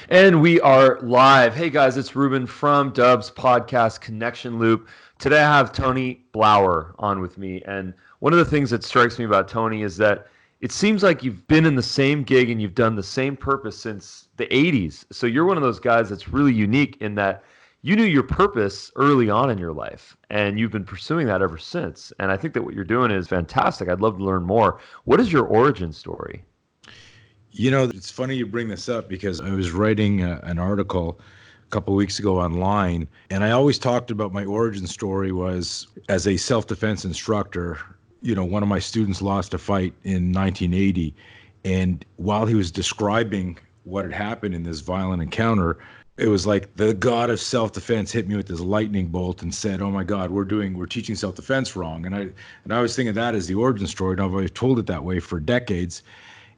And we are live. Hey guys, it's Ruben from Dubs Podcast Connection Loop. Today I have Tony Blauer on with me. And one of the things that strikes me about Tony is that it seems like you've been in the same gig and you've done the same purpose since the 80s. So you're one of those guys that's really unique in that you knew your purpose early on in your life and you've been pursuing that ever since. And I think that what you're doing is fantastic. I'd love to learn more. What is your origin story? You know, it's funny you bring this up because I was writing an article a couple of weeks ago online, and I always talked about my origin story was as a self-defense instructor. You know, one of my students lost a fight in 1980, and while he was describing what had happened in this violent encounter, it was like the god of self-defense hit me with this lightning bolt and said, "Oh my God, we're teaching self-defense wrong." And I was thinking that as the origin story, and I've always told it that way for decades.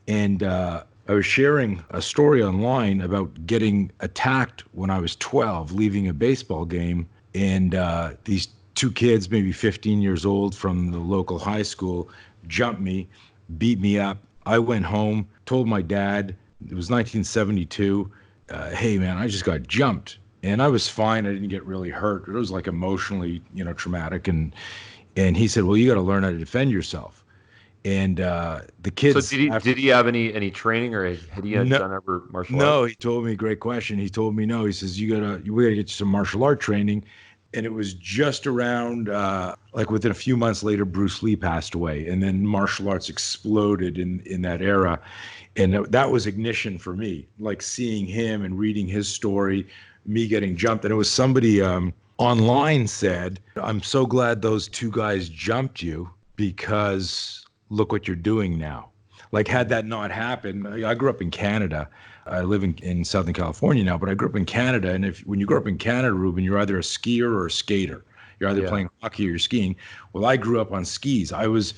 And I was sharing a story online about getting attacked when I was 12, leaving a baseball game. And these two kids, maybe 15 years old from the local high school, jumped me, beat me up. I went home, told my dad, it was 1972, hey, man, I just got jumped. And I was fine. I didn't get really hurt. It was like emotionally, traumatic. And he said, well, you got to learn how to defend yourself. And the So kids did he have any training or had he no, done ever martial no, arts? he told me, great question. He told me no. He says we gotta get you some martial art training. And it was just around like within a few months later, Bruce Lee passed away, and then martial arts exploded in that era, and that was ignition for me. Like seeing him and reading his story, me getting jumped, and it was somebody online said, "I'm so glad those two guys jumped you because look what you're doing now." Like, had that not happened, I grew up in Canada. I live in Southern California now, but I grew up in Canada. And when you grow up in Canada, Ruben, you're either a skier or a skater. You're either Yeah. playing hockey or you're skiing. Well, I grew up on skis. I was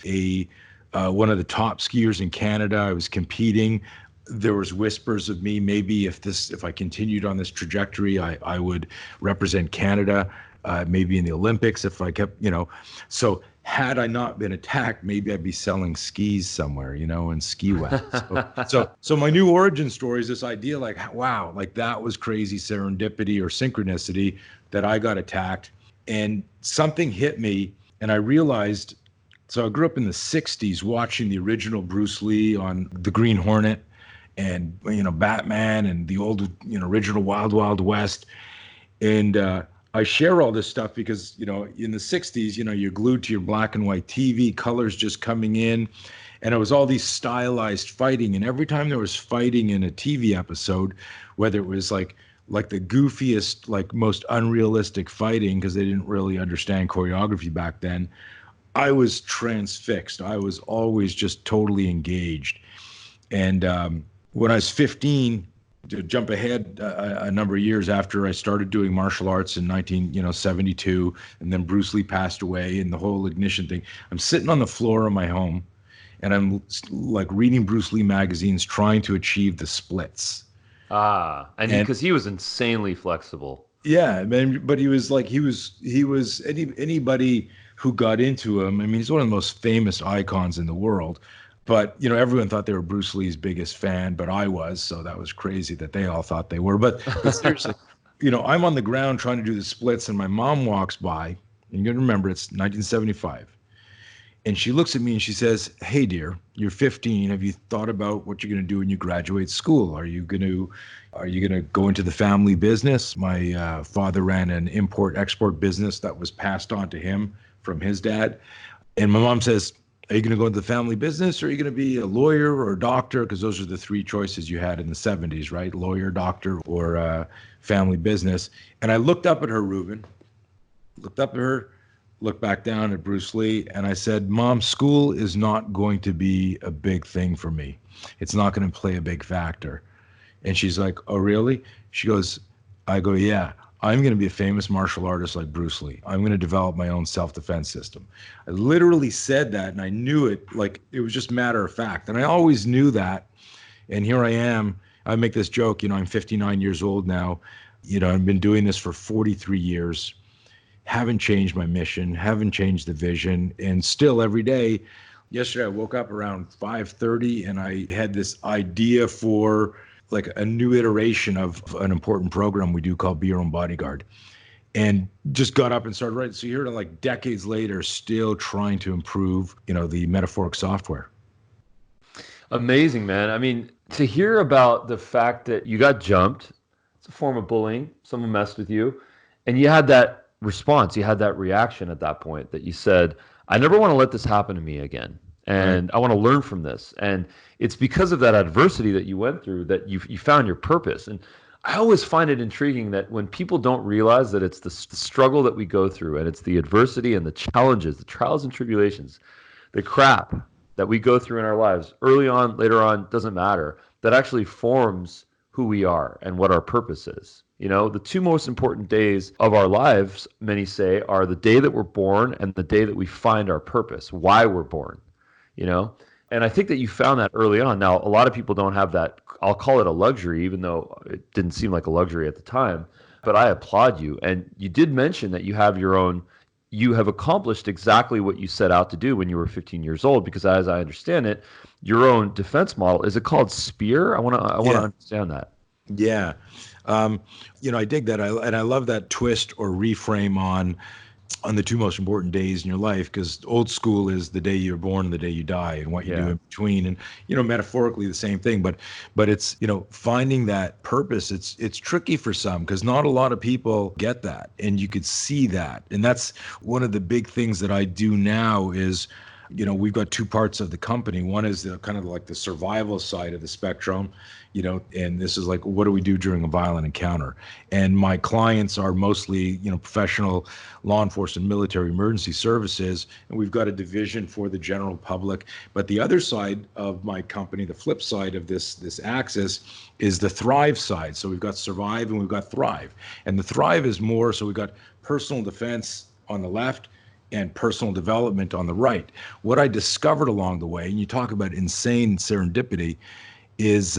one of the top skiers in Canada. I was competing. There was whispers of me, maybe if I continued on this trajectory, I would represent Canada, maybe in the Olympics if I kept, So had I not been attacked, maybe I'd be selling skis somewhere, and ski wet. So my new origin story is this idea, like, wow, like that was crazy serendipity or synchronicity that I got attacked, and something hit me, and I realized. So I grew up in the '60s watching the original Bruce Lee on the Green Hornet, and Batman, and the old original Wild Wild West, and I share all this stuff because in the '60s, you're glued to your black and white TV, colors just coming in, and it was all these stylized fighting, and every time there was fighting in a TV episode, whether it was like the goofiest, like most unrealistic fighting because they didn't really understand choreography back then, I was transfixed. I was always just totally engaged. And when I was 15, to jump ahead a number of years after I started doing martial arts in 1972, and then Bruce Lee passed away, and the whole ignition thing, I'm sitting on the floor of my home, and I'm like reading Bruce Lee magazines, trying to achieve the splits. And And because he was insanely flexible. yeah, man, but he was anybody who got into him. I mean, he's one of the most famous icons in the world. But everyone thought they were Bruce Lee's biggest fan, but I was, so that was crazy that they all thought they were. But seriously, I'm on the ground trying to do the splits, and my mom walks by, and you got to remember it's 1975, and she looks at me and she says, "Hey, dear, you're 15. Have you thought about what you're going to do when you graduate school? Are you going to go into the family business?" My father ran an import-export business that was passed on to him from his dad. And my mom says, "Are you going to go into the family business, or are you going to be a lawyer or a doctor?" Because those are the three choices you had in the '70s, right? Lawyer, doctor, or family business. And I looked up at her, Ruben, looked up at her, looked back down at Bruce Lee, and I said, "Mom, school is not going to be a big thing for me. It's not going to play a big factor." And she's like, "Oh, really?" She goes, I go, "Yeah, I'm going to be a famous martial artist like Bruce Lee. I'm going to develop my own self-defense system." I literally said that, and I knew it like it was just matter of fact. And I always knew that. And here I am. I make this joke, I'm 59 years old now. I've been doing this for 43 years. Haven't changed my mission, haven't changed the vision, and still every day. Yesterday I woke up around 5:30 and I had this idea for like a new iteration of an important program we do called Be Your Own Bodyguard, and just got up and started writing. So you're like decades later, still trying to improve, the metaphoric software. Amazing, man. I mean, to hear about the fact that you got jumped, it's a form of bullying. Someone messed with you, and you had that response, you had that reaction at that point that you said, I never want to let this happen to me again. And I want to learn from this. And it's because of that adversity that you went through that you found your purpose. And I always find it intriguing that when people don't realize that it's the struggle that we go through, and it's the adversity and the challenges, the trials and tribulations, the crap that we go through in our lives, early on, later on, doesn't matter, that actually forms who we are and what our purpose is. The two most important days of our lives, many say, are the day that we're born and the day that we find our purpose, why we're born. And I think that you found that early on. Now, a lot of people don't have that. I'll call it a luxury, even though it didn't seem like a luxury at the time. But I applaud you. And you did mention that you have accomplished exactly what you set out to do when you were 15 years old, because as I understand it, your own defense model, is it called SPEAR? I want to understand that. Yeah. I dig that. I love that twist or reframe on the two most important days in your life, because old school is the day you're born and the day you die and what you do in between. And, metaphorically the same thing, but it's, finding that purpose, it's tricky for some because not a lot of people get that. And you could see that. And that's one of the big things that I do now is, we've got two parts of the company. One is the kind of like the survival side of the spectrum, and this is like, what do we do during a violent encounter? And my clients are mostly, professional law enforcement, military emergency services, and we've got a division for the general public. But the other side of my company, the flip side of this axis, is the thrive side. So we've got survive and we've got thrive. And the thrive is more, so we've got personal defense on the left and personal development on the right. What I discovered along the way, and you talk about insane serendipity, is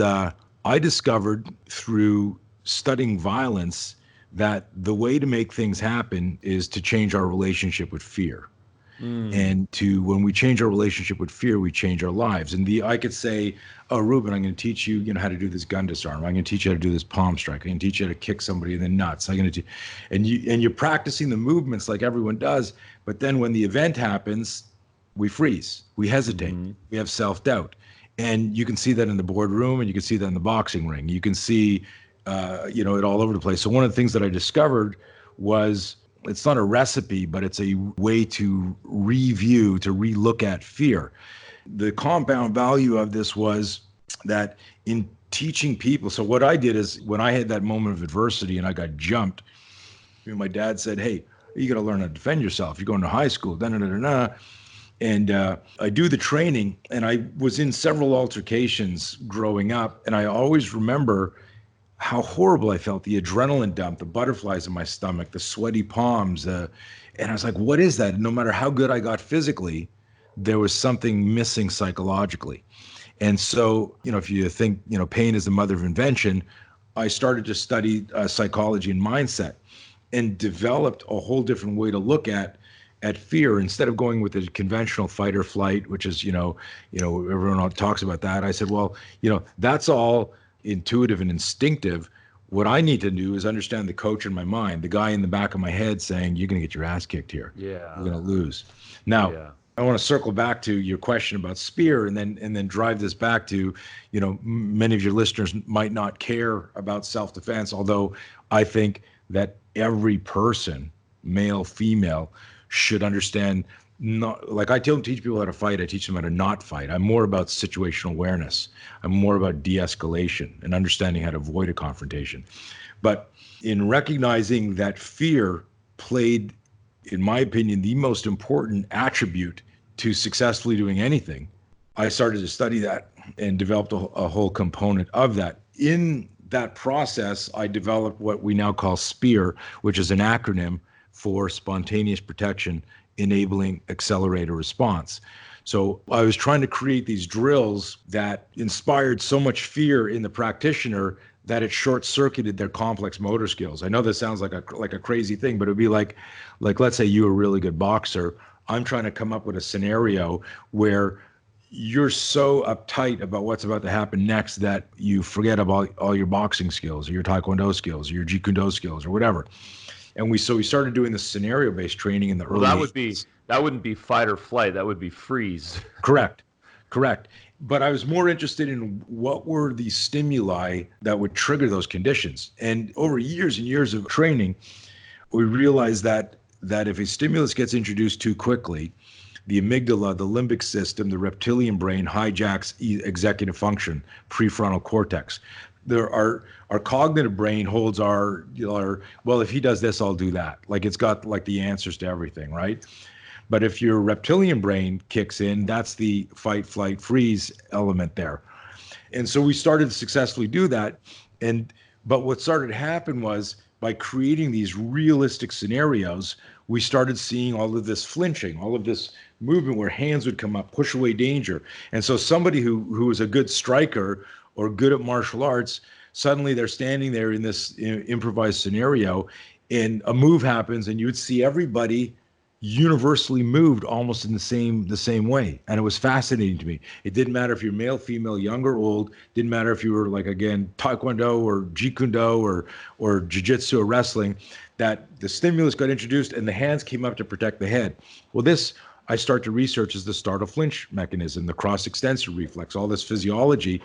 I discovered through studying violence that the way to make things happen is to change our relationship with fear. And when we change our relationship with fear, we change our lives. And I could say, oh, Ruben, I'm going to teach you, how to do this gun disarm. I'm going to teach you how to do this palm strike. I'm going to teach you how to kick somebody in the nuts. And you're practicing the movements like everyone does. But then when the event happens, we freeze, we hesitate, we have self-doubt. And you can see that in the boardroom, and you can see that in the boxing ring. You can see, it all over the place. So one of the things that I discovered was, it's not a recipe, but it's a way to review, to relook at fear. The compound value of this was that in teaching people, so what I did is when I had that moment of adversity and I got jumped, my dad said, hey, you got to learn how to defend yourself. You're going to high school, And I do the training, and I was in several altercations growing up, and I always remember how horrible I felt, the adrenaline dump, the butterflies in my stomach, the sweaty palms. And I was like, what is that? No matter how good I got physically, there was something missing psychologically. And so, if you think, pain is the mother of invention, I started to study psychology and mindset and developed a whole different way to look at fear. Instead of going with the conventional fight or flight, which is, everyone talks about that. I said, well, that's all intuitive and instinctive. What I need to do is understand the coach in my mind, the guy in the back of my head saying, you're going to get your ass kicked here. Yeah. You're going to lose. Now, I want to circle back to your question about SPEAR and then drive this back to, many of your listeners might not care about self-defense, although I think that every person, male, female, should understand. Not like I teach people how to fight, I teach them how to not fight. I'm more about situational awareness. I'm more about de-escalation and understanding how to avoid a confrontation. But in recognizing that fear played, in my opinion, the most important attribute to successfully doing anything, I started to study that and developed a whole component of that. In that process, I developed what we now call SPEAR, which is an acronym for Spontaneous Protection Enabling Accelerator Response. So I was trying to create these drills that inspired so much fear in the practitioner that it short-circuited their complex motor skills. I know this sounds like a crazy thing, but it would be like let's say you're a really good boxer. I'm trying to come up with a scenario where you're so uptight about what's about to happen next that you forget about all your boxing skills or your taekwondo skills or your jeet kune do skills or whatever. And we started doing this scenario-based training in the Well, early that would 80s. be that wouldn't be fight or flight. That would be freeze. Correct. Correct. But I was more interested in what were the stimuli that would trigger those conditions. And over years and years of training, we realized that if a stimulus gets introduced too quickly, the amygdala, the limbic system, the reptilian brain hijacks executive function, prefrontal cortex. Our cognitive brain holds our, well, if he does this, I'll do that. Like it's got like the answers to everything, right? But if your reptilian brain kicks in, that's the fight, flight, freeze element there. And so we started to successfully do that. But what started to happen was by creating these realistic scenarios, we started seeing all of this flinching, all of this movement where hands would come up, push away danger. And so somebody who was a good striker or good at martial arts, suddenly they're standing there in this improvised scenario and a move happens and you would see everybody universally moved almost in the same way. And it was fascinating to me. It didn't matter if you're male, female, young or old, didn't matter if you were like, again, taekwondo or jeet kune do or jiu-jitsu or wrestling, that the stimulus got introduced and the hands came up to protect the head. Well, this I start to research is the startle flinch mechanism, the cross extensor reflex, all this physiology.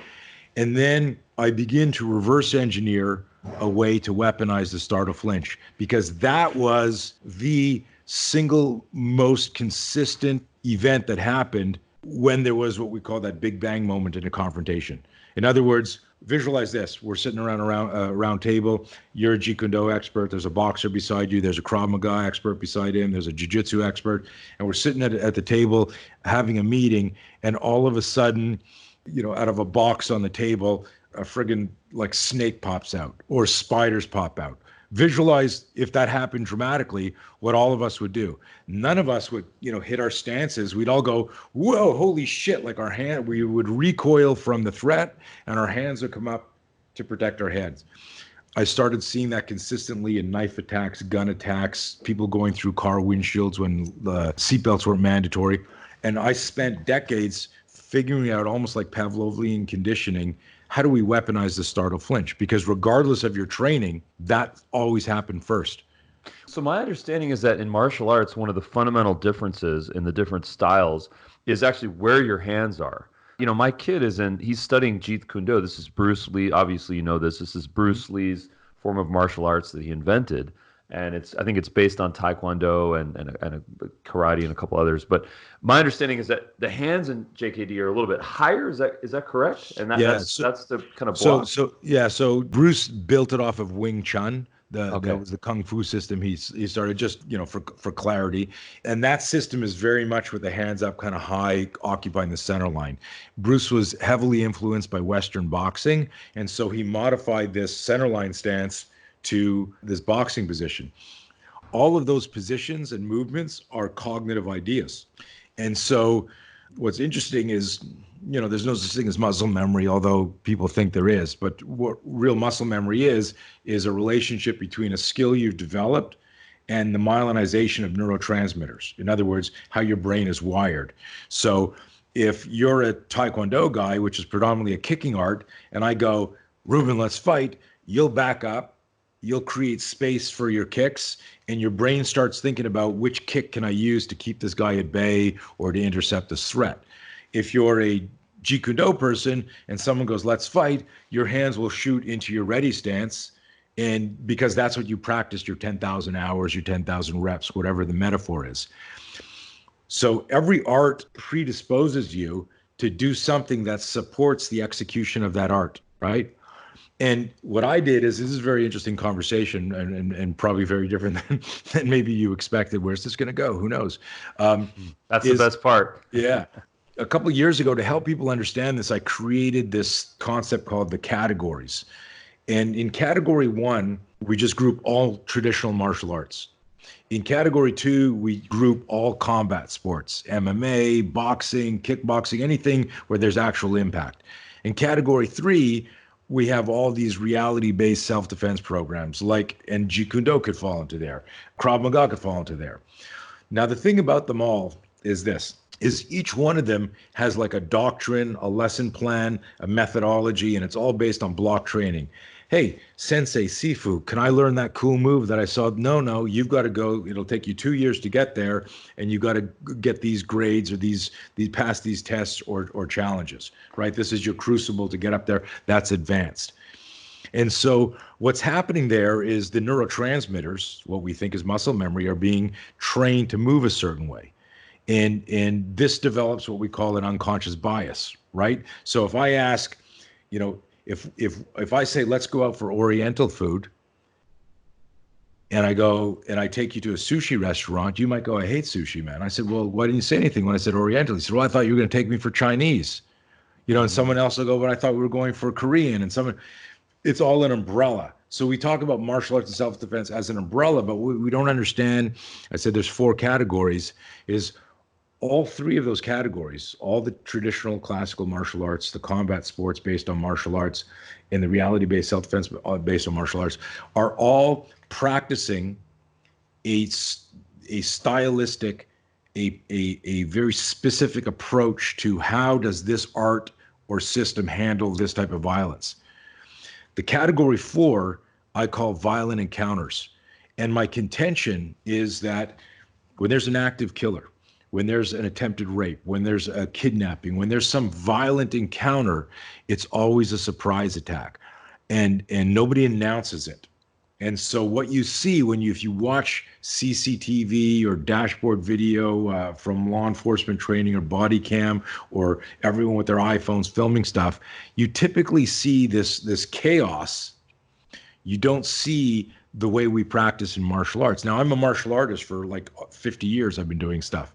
And then I begin to reverse engineer a way to weaponize the startle flinch, because that was the single most consistent event that happened when there was what we call that big bang moment in a confrontation. In other words, visualize this. We're sitting around a round table. You're a Jeet Kune Do expert. There's a boxer beside you. There's a Krav Maga expert beside him. There's a jiu-jitsu expert. And we're sitting at the table having a meeting. And all of a sudden, out of a box on the table, a friggin' like snake pops out or spiders pop out. Visualize if that happened dramatically, what all of us would do. None of us would, hit our stances. We'd all go, whoa, holy shit. Like we would recoil from the threat and our hands would come up to protect our heads. I started seeing that consistently in knife attacks, gun attacks, people going through car windshields when the seatbelts weren't mandatory. And I spent decades figuring out, almost like Pavlovian conditioning, how do we weaponize the startle flinch? Because regardless of your training, that always happened first. So my understanding is that in martial arts, one of the fundamental differences in the different styles is actually where your hands are. My kid he's studying Jeet Kune Do. This is Bruce Lee. Obviously, this. This is Bruce Lee's form of martial arts that he invented. And I think it's based on Taekwondo and karate and a couple others. But my understanding is that the hands in JKD are a little bit higher. Is that correct? And that's the kind of block. So Bruce built it off of Wing Chun. That was the Kung Fu system he started, just for clarity. And that system is very much with the hands up, kind of high, occupying the center line. Bruce was heavily influenced by Western boxing, and so he modified this center line stance to this boxing position. All of those positions and movements are cognitive ideas. And so what's interesting is, there's no such thing as muscle memory, although people think there is. But what real muscle memory is a relationship between a skill you've developed and the myelinization of neurotransmitters. In other words, how your brain is wired. So if you're a Taekwondo guy, which is predominantly a kicking art, and I go, Ruben, let's fight, you'll back up. You'll create space for your kicks, and your brain starts thinking about which kick can I use to keep this guy at bay or to intercept this threat. If you're a Jeet Kune Do person and someone goes, let's fight, your hands will shoot into your ready stance, and because that's what you practiced your 10,000 hours, your 10,000 reps, whatever the metaphor is. So every art predisposes you to do something that supports the execution of that art, right? And what I did is, this is a very interesting conversation and probably very different than maybe you expected. Where's this going to go? Who knows? That's the best part. Yeah. A couple of years ago, to help people understand this, I created this concept called the categories. And in category 1, we just group all traditional martial arts. In category 2, we group all combat sports, MMA, boxing, kickboxing, anything where there's actual impact. In category 3, we have all these reality-based self-defense programs, and Jeet Kune Do could fall into there. Krav Maga could fall into there. Now, the thing about them all is this. is each one of them has like a doctrine, a lesson plan, a methodology, and it's all based on block training. Hey, Sensei Sifu, can I learn that cool move that I saw? No, you've got to go. It'll take you 2 years to get there, and you got to get these grades or these pass these tests or challenges, right? This is your crucible to get up there. That's advanced. And so what's happening there is the neurotransmitters, what we think is muscle memory, are being trained to move a certain way. And this develops what we call an unconscious bias, right? So if I ask, you know, if I say let's go out for Oriental food, and I take you to a sushi restaurant, you might go, I hate sushi, man. I said, well, why didn't you say anything when I said Oriental? He said, well, I thought you were going to take me for Chinese, and someone else will go, but I thought we were going for Korean, and it's all an umbrella. So we talk about martial arts and self-defense as an umbrella, but we don't understand. I said there's 4 categories. Is all 3 of those categories, all the traditional classical martial arts, the combat sports based on martial arts, and the reality-based self-defense based on martial arts, are all practicing a stylistic, a very specific approach to how does this art or system handle this type of violence. The category 4 I call violent encounters. And my contention is that when there's an active killer, when there's an attempted rape, when there's a kidnapping, when there's some violent encounter, it's always a surprise attack, and nobody announces it. And so what you see if you watch CCTV or dashboard video from law enforcement training or body cam or everyone with their iPhones filming stuff, you typically see this chaos. You don't see the way we practice in martial arts. Now, I'm a martial artist for like 50 years. I've been doing stuff.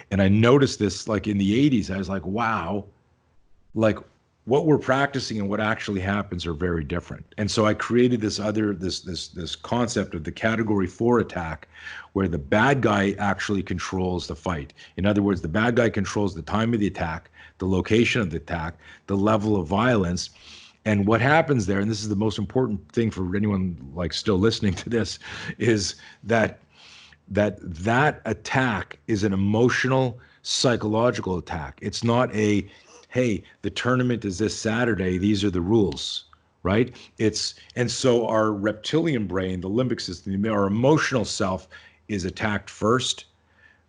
And I noticed this like in the 80s. I was like, wow, like what we're practicing and what actually happens are very different. And so I created this concept of the category 4 attack, where the bad guy actually controls the fight. In other words, the bad guy controls the time of the attack, the location of the attack, the level of violence. And what happens there, and this is the most important thing for anyone like still listening to this, is that attack is an emotional, psychological attack. It's not hey, the tournament is this Saturday, these are the rules, right? And so our reptilian brain, the limbic system, our emotional self is attacked first.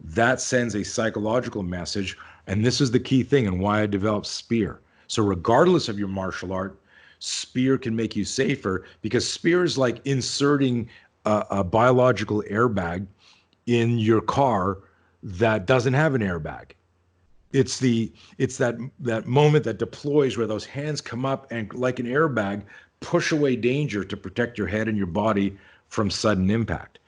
That sends a psychological message. And this is the key thing and why I developed Spear. So regardless of your martial art, Spear can make you safer, because Spear is like inserting a biological airbag in your car that doesn't have an airbag. It's that moment that deploys where those hands come up and, like an airbag, push away danger to protect your head and your body from sudden impact.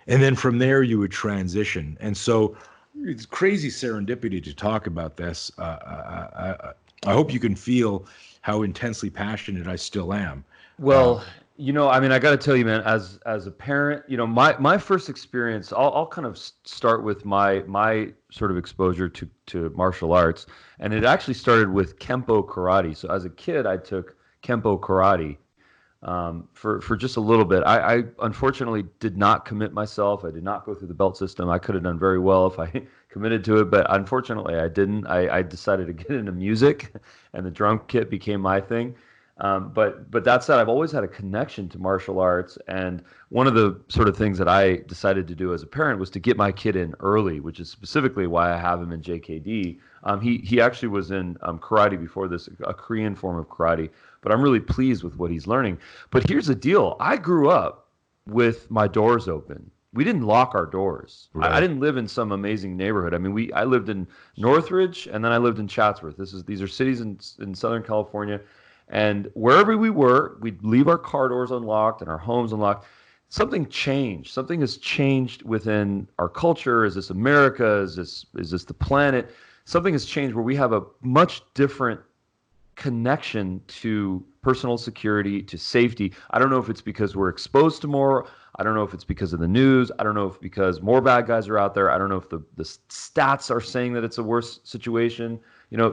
And then from there you would transition. And so it's crazy serendipity to talk about this. I hope you can feel how intensely passionate I still am. Well, I mean, I got to tell you, man, as a parent, my first experience, I'll kind of start with my sort of exposure to martial arts, and it actually started with Kempo karate. So as a kid, I took Kempo karate for just a little bit. I unfortunately did not commit myself. I did not go through the belt system. I could have done very well if I committed to it, but unfortunately I didn't. I decided to get into music, and the drum kit became my thing. But that said, I've always had a connection to martial arts, and one of the sort of things that I decided to do as a parent was to get my kid in early, which is specifically why I have him in JKD. He actually was in karate before this, a Korean form of karate, but I'm really pleased with what he's learning. But here's the deal. I grew up with my doors open. We didn't lock our doors. Right. I didn't live in some amazing neighborhood. I mean, I lived in Northridge, and then I lived in Chatsworth. These are cities in Southern California. And wherever we were, we'd leave our car doors unlocked and our homes unlocked. Something changed. Something has changed within our culture. Is this America? Is this the planet? Something has changed where we have a much different connection to personal security, to safety. I don't know if it's because we're exposed to more. I don't know if it's because of the news. I don't know if because more bad guys are out there. I don't know if the stats are saying that it's a worse situation.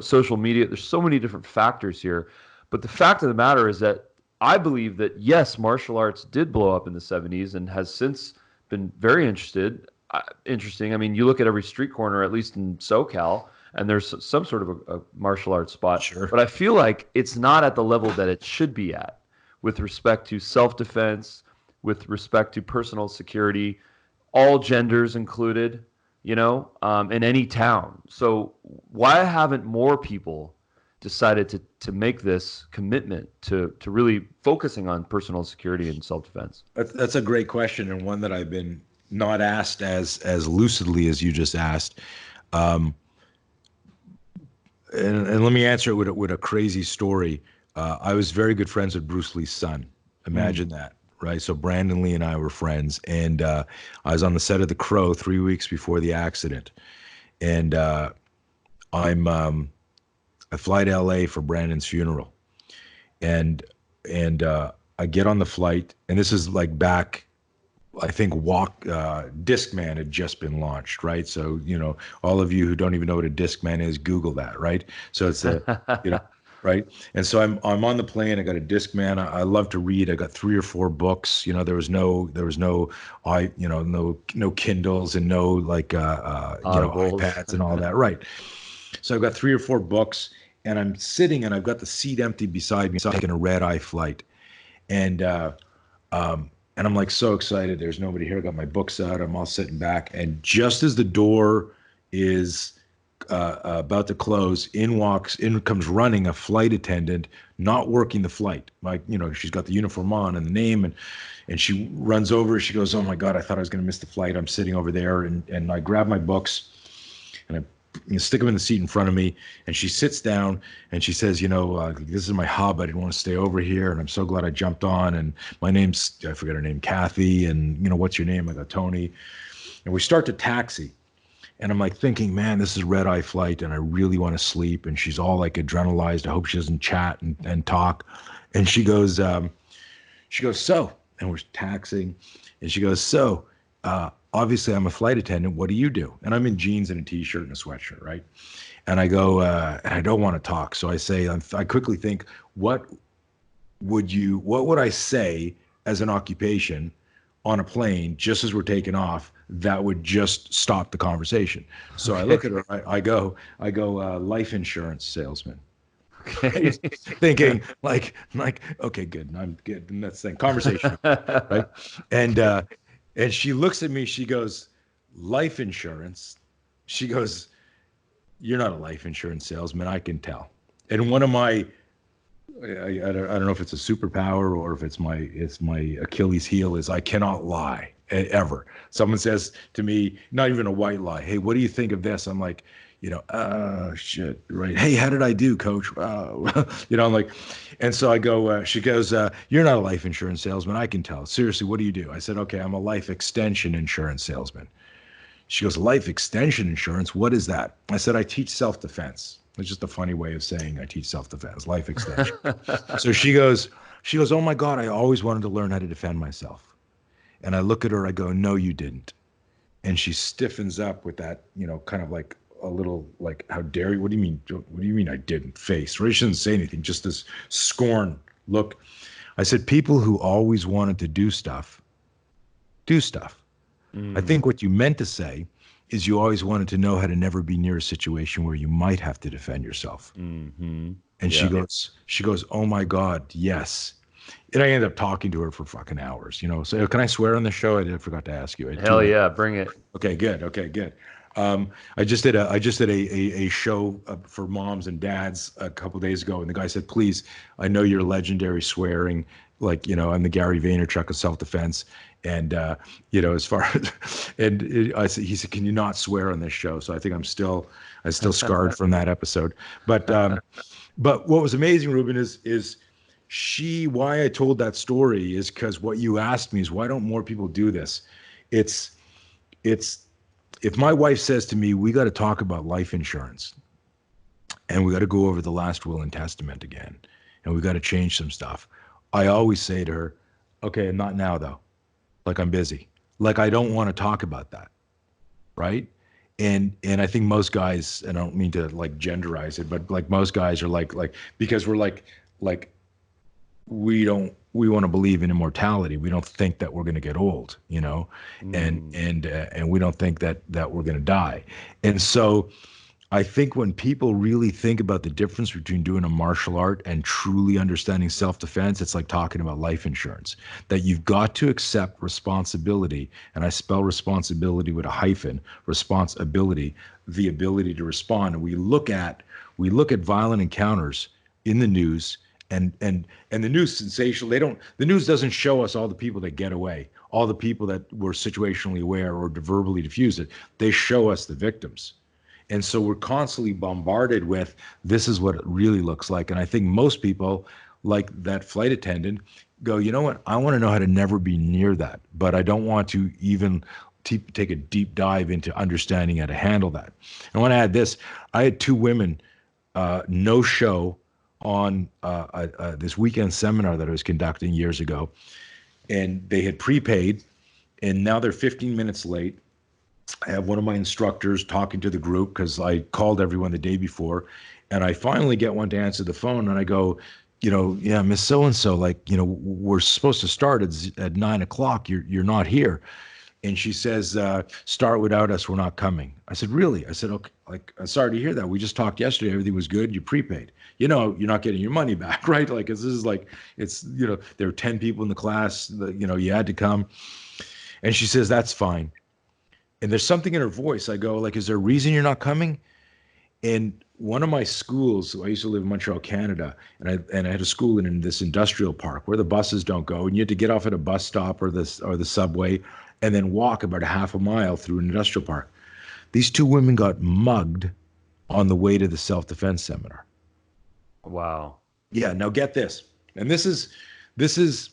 Social media, there's so many different factors here. But the fact of the matter is that I believe that, yes, martial arts did blow up in the 70s and has since been very interested. interesting. I mean, you look at every street corner, at least in SoCal, and there's some sort of a martial arts spot. Sure. But I feel like it's not at the level that it should be at with respect to self-defense, with respect to personal security, all genders included, in any town. So why haven't more people decided to make this commitment to really focusing on personal security and self-defense? That's a great question, and one that I've been not asked as lucidly as you just asked. And let me answer it with a crazy story. I was very good friends with Bruce Lee's son. Imagine that, right? So Brandon Lee and I were friends, and I was on the set of The Crow 3 weeks before the accident, and I fly to LA for Brandon's funeral, and I get on the flight, and this is like back, I think Discman had just been launched, right? So, all of you who don't even know what a Discman is, Google that, right? So it's right? And so I'm on the plane. I got a Discman. I love to read. I got 3 or 4 books. There was no no Kindles and no iPads and all that, right? So I've got 3 or 4 books, and I'm sitting, and I've got the seat empty beside me. So I'm taking a red-eye flight, and I'm like so excited. There's nobody here. I got my books out. I'm all sitting back, and just as the door is about to close, in comes running a flight attendant, not working the flight. Like, she's got the uniform on and the name, and she runs over. She goes, "Oh my God, I thought I was going to miss the flight." I'm sitting over there, and I grab my books, and I stick them in the seat in front of me, and she sits down, and she says, "This is my hub. I didn't want to stay over here, and I'm so glad I jumped on. And my name's," I forget her name, "Kathy. And what's your name?" I go, "Tony." And we start to taxi, and I'm like thinking, man, this is a red-eye flight, and I really want to sleep. And she's all like adrenalized. I hope she doesn't chat and talk. And she goes, "So," and we're taxiing, and she goes, "So, obviously I'm a flight attendant. What do you do?" And I'm in jeans and a t-shirt and a sweatshirt, right? And I go, and I don't want to talk. So I say, I quickly think, what would I say as an occupation on a plane just as we're taking off that would just stop the conversation? So I look at her, I go, life insurance salesman. Okay. Thinking like, okay, good. I'm good. And that's the thing, conversation, right? And she looks at me, she goes, "Life insurance?" She goes, "You're not a life insurance salesman, I can tell." And one of my, I don't know if it's a superpower or if it's my Achilles heel, is I cannot lie ever. Someone says to me, not even a white lie, "Hey, what do you think of this?" I'm like, shit, right? "Hey, how did I do, coach?" I'm like, and so I go, she goes, "You're not a life insurance salesman, I can tell. Seriously, what do you do?" I said, "Okay, I'm a life extension insurance salesman." She goes, "Life extension insurance? What is that?" I said, "I teach self-defense." It's just a funny way of saying I teach self-defense, life extension. So she goes, "Oh my God, I always wanted to learn how to defend myself." And I look at her, I go, "No, you didn't." And she stiffens up with that, kind of like a little like, "How dare you? What do you mean? What do you mean I didn't?" face, right? She doesn't say anything, just this scorn look. I said, "People who always wanted to do stuff, do stuff." I think what you meant to say is you always wanted to know how to never be near a situation where you might have to defend yourself. Mm-hmm. And Yeah. she goes, "Oh my God, yes." And I ended up talking to her for fucking hours, So can I swear on the show? I forgot to ask you. Hell yeah, bring it. Okay, good. Okay, good. I just did a show for moms and dads a couple days ago, and the guy said, "Please, I know you're legendary swearing, like, I'm the Gary Vaynerchuk of self-defense, and as far as," he said, "Can you not swear on this show?" So I think I'm still scarred from that episode. But what was amazing, Ruben, is why I told that story is because what you asked me is, why don't more people do this? It's if my wife says to me, "We got to talk about life insurance, and we got to go over the last will and testament again, and we got to change some stuff," I always say to her, "Okay, not now though. Like, I'm busy. Like, I don't want to talk about that." Right? And I think most guys, and I don't mean to like genderize it, but like most guys are like because we're like we don't we want to believe in immortality. We don't think that we're going to get old, and we don't think that we're going to die. And so I think when people really think about the difference between doing a martial art and truly understanding self-defense, it's like talking about life insurance, that you've got to accept responsibility. And I spell responsibility with a hyphen, responsibility, the ability to respond. And we look at violent encounters in the news, and the news sensational. The news doesn't show us all the people that get away, all the people that were situationally aware or verbally diffuse it. They show us the victims. And so we're constantly bombarded with, this is what it really looks like. And I think most people, like that flight attendant, go, you know what? I want to know how to never be near that, but I don't want to even take a deep dive into understanding how to handle that. I want to add this. I had two women no show on this weekend seminar that I was conducting years ago, and they had prepaid, and now they're 15 minutes late. I have one of my instructors talking to the group because I called everyone the day before, and I finally get one to answer the phone, and I go, yeah, Miss So-and-so, we're supposed to start at 9:00. You're not here. And she says, start without us, we're not coming. I said, really? I said, okay, I'm sorry to hear that. We just talked yesterday, everything was good, you prepaid. You're not getting your money back, right? There were 10 people in the class, you had to come. And she says, that's fine. And there's something in her voice. I go, is there a reason you're not coming? And one of my schools, I used to live in Montreal, Canada, and I had a school in this industrial park where the buses don't go, and you had to get off at a bus stop or the subway and then walk about a half a mile through an industrial park. These two women got mugged on the way to the self-defense seminar. Wow. Yeah, now get this. And this is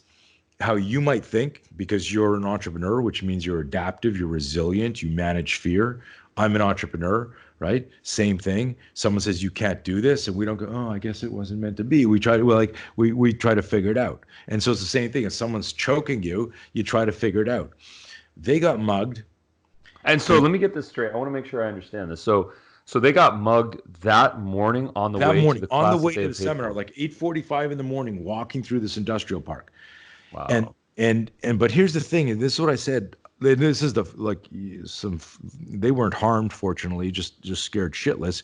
how you might think, because you're an entrepreneur, which means you're adaptive, you're resilient, you manage fear. I'm an entrepreneur, right? Same thing. Someone says you can't do this, and we don't go, oh, I guess it wasn't meant to be. We try to we try to figure it out. And so it's the same thing. If someone's choking you, you try to figure it out. They got mugged. And so let me get this straight. I want to make sure I understand this. So they got mugged that morning on the way to the class, on the way to the seminar, like 8:45 in the morning, walking through this industrial park. Wow. And but here's the thing, and this is what I said. This is they weren't harmed, fortunately, just scared shitless.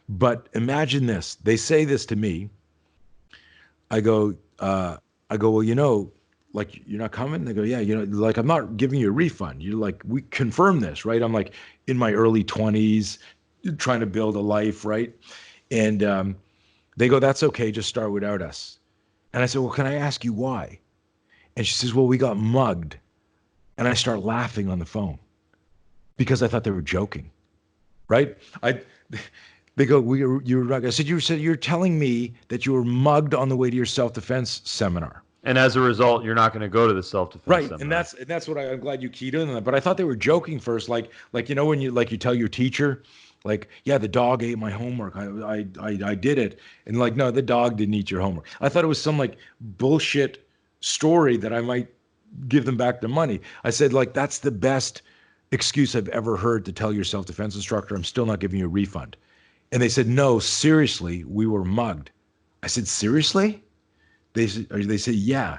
But imagine this. They say this to me. I go, well, you're not coming? They go, yeah, I'm not giving you a refund. You're like, we confirm this, right? I'm like in my early 20s, trying to build a life, right? And they go, that's okay, just start without us. And I said, well, can I ask you why? And she says, well, we got mugged. And I start laughing on the phone because I thought they were joking, right? They go, I said, you're telling me that you were mugged on the way to your self-defense seminar. And as a result, you're not going to go to the self-defense seminar. And that's what I'm glad you keyed in on that. But I thought they were joking first, when you tell your teacher, yeah, the dog ate my homework. I did it. And no, the dog didn't eat your homework. I thought it was some bullshit story that I might give them back their money. I said, that's the best excuse I've ever heard to tell your self-defense instructor, I'm still not giving you a refund. And they said, no, seriously, we were mugged. I said, seriously? They said, yeah.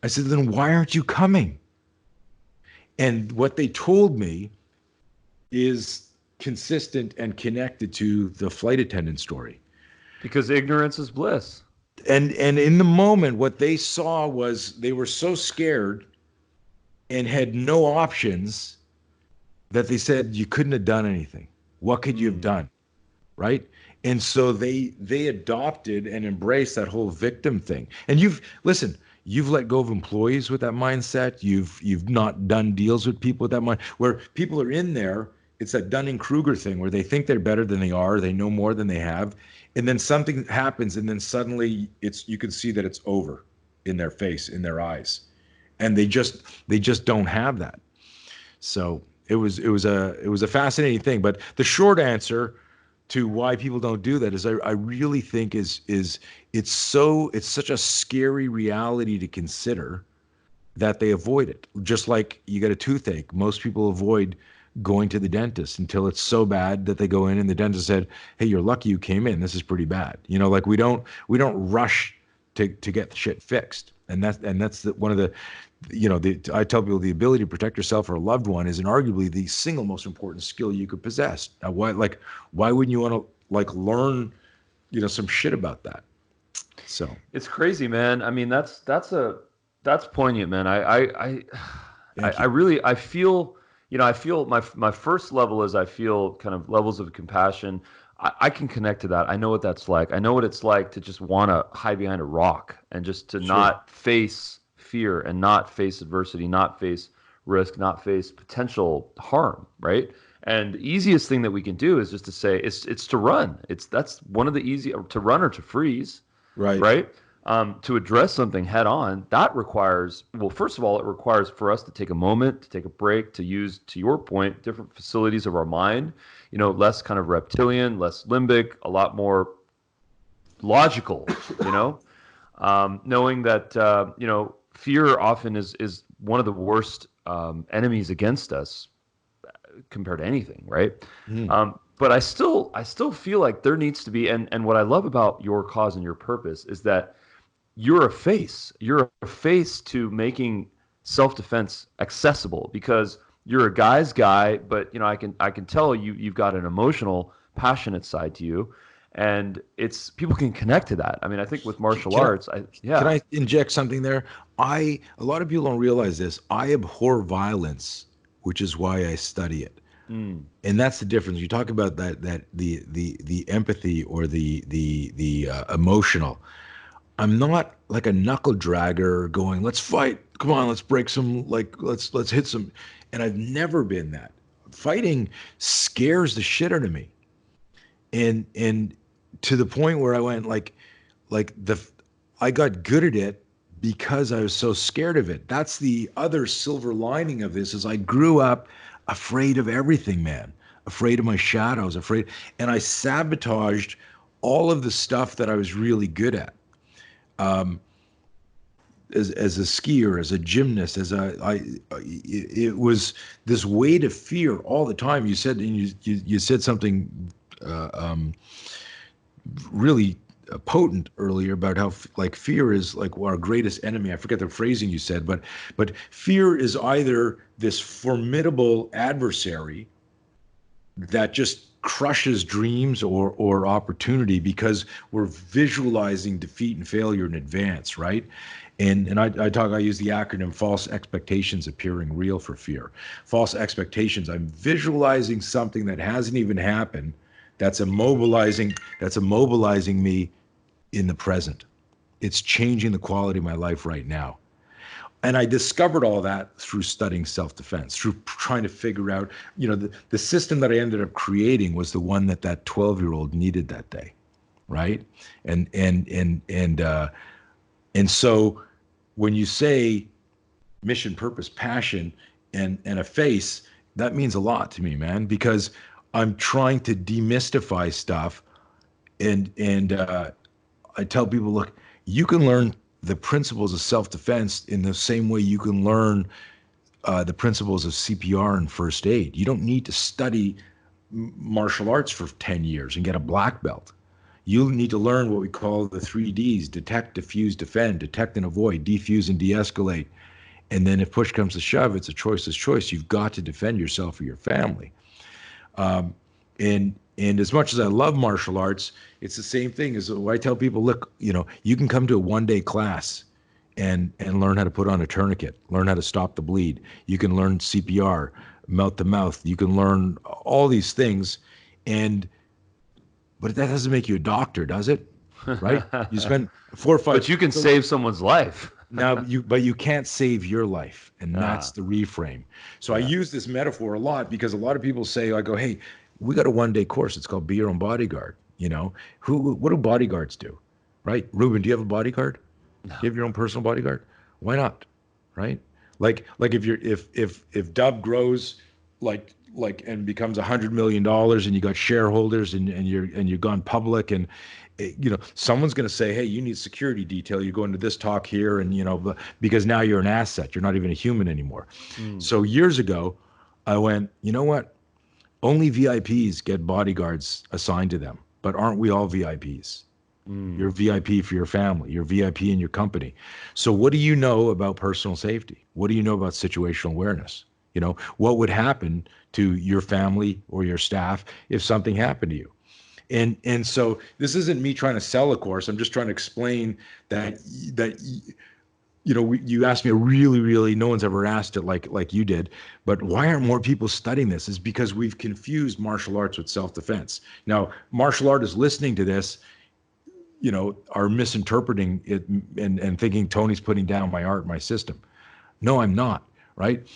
I said, then why aren't you coming? And what they told me is consistent and connected to the flight attendant story. Because ignorance is bliss. And in the moment, what they saw was they were so scared and had no options that they said, you couldn't have done anything. What could you have done? Right? And so they adopted and embraced that whole victim thing. And you've let go of employees with that mindset. You've not done deals with people with that mind, where people are in there. It's that Dunning-Kruger thing where they think they're better than they are. They know more than they have. And then something happens, and then suddenly you can see that it's over in their face, in their eyes. And they just don't have that. So it was a fascinating thing. But the short answer to why people don't do that is I really think is it's such a scary reality to consider that they avoid it. Just like you get a toothache, most people avoid going to the dentist until it's so bad that they go in and the dentist said, hey, you're lucky you came in. This is pretty bad. We don't rush to get the shit fixed. And that's one of the, I tell people the ability to protect yourself or a loved one is arguably the single most important skill you could possess. Now, why wouldn't you want to learn, some shit about that? So it's crazy, man. I mean, that's poignant, man. I feel, I feel my first level is I feel kind of levels of compassion. I can connect to that. I know what that's like. I know what it's like to just want to hide behind a rock and just to not face fear and not face adversity, not face risk, not face potential harm, right? And the easiest thing that we can do is just to say it's to run. That's one of the easy, to run or to freeze, right? To address something head on, that requires, well, first of all, it requires for us to take a moment, to take a break, to use, to your point, different facilities of our mind, less kind of reptilian, less limbic, a lot more logical, knowing that, fear often is one of the worst enemies against us compared to anything, right? But I still feel like there needs to be, and what I love about your cause and your purpose is that you're a face. You're a face to making self-defense accessible because you're a guy's guy, but I can tell you've got an emotional, passionate side to you, and it's people can connect to that. I mean, I think with martial arts, Can I inject something there? A lot of people don't realize this. I abhor violence, which is why I study it. And that's the difference. You talk about that the empathy or the emotional. I'm not like a knuckle dragger going, let's fight. Come on, let's break some, let's hit some. And I've never been that. Fighting scares the shit out of me. And to the point where I went I got good at it because I was so scared of it. That's the other silver lining of this is I grew up afraid of everything, man. Afraid of my shadows, and I sabotaged all of the stuff that I was really good at. As a skier, as a gymnast, it was this weight of fear all the time. You said, and you said something really potent earlier about how fear is like our greatest enemy. I forget the phrasing you said, but fear is either this formidable adversary that just crushes dreams or opportunity because we're visualizing defeat and failure in advance, right? And I use the acronym false expectations appearing real for fear. False expectations. I'm visualizing something that hasn't even happened that's immobilizing me in the present. It's changing the quality of my life right now. And I discovered all that through studying self-defense, through trying to figure out, the system that I ended up creating was the one that 12-year-old needed that day, right? And so when you say mission, purpose, passion, and a face, that means a lot to me, man, because I'm trying to demystify stuff, and I tell people, look, you can learn the principles of self-defense in the same way you can learn the principles of CPR and first aid. You don't need to study martial arts for 10 years and get a black belt. You need to learn what we call the 3Ds: detect, diffuse, defend, detect and avoid, defuse and de-escalate. And then if push comes to shove, it's a choiceless choice. You've got to defend yourself or your family. And as much as I love martial arts, it's the same thing as I tell people, look, you can come to a one-day class and learn how to put on a tourniquet, learn how to stop the bleed. You can learn CPR, mouth to mouth. You can learn all these things. But that doesn't make you a doctor, does it? Right? You spend 4 or 5. But you can save someone's life. But you can't save your life. And that's the reframe. So I use this metaphor a lot because a lot of people say, I go, hey, we got a one-day course. It's called Be Your Own Bodyguard. What do bodyguards do? Right? Ruben, do you have a bodyguard? No. Do you have your own personal bodyguard? Why not? Right? Like if Dub grows and becomes $100 million and you got shareholders and you're gone public and someone's going to say, hey, you need security detail. You go into this talk here and because now you're an asset. You're not even a human anymore. So years ago, I went, you know what? Only VIPs get bodyguards assigned to them, but aren't we all VIPs? You're VIP for your family. You're VIP in your company. So what do you know about personal safety? What do you know about situational awareness? You know, what would happen to your family or your staff if something happened to you? And so this isn't me trying to sell a course. I'm just trying to explain that you know, you asked me a really, no one's ever asked it like you did, but why aren't more people studying this? Is because we've confused martial arts with self-defense. Now, martial artists listening to this, you know, are misinterpreting it and thinking Tony's putting down my art, my system. No, I'm not, right?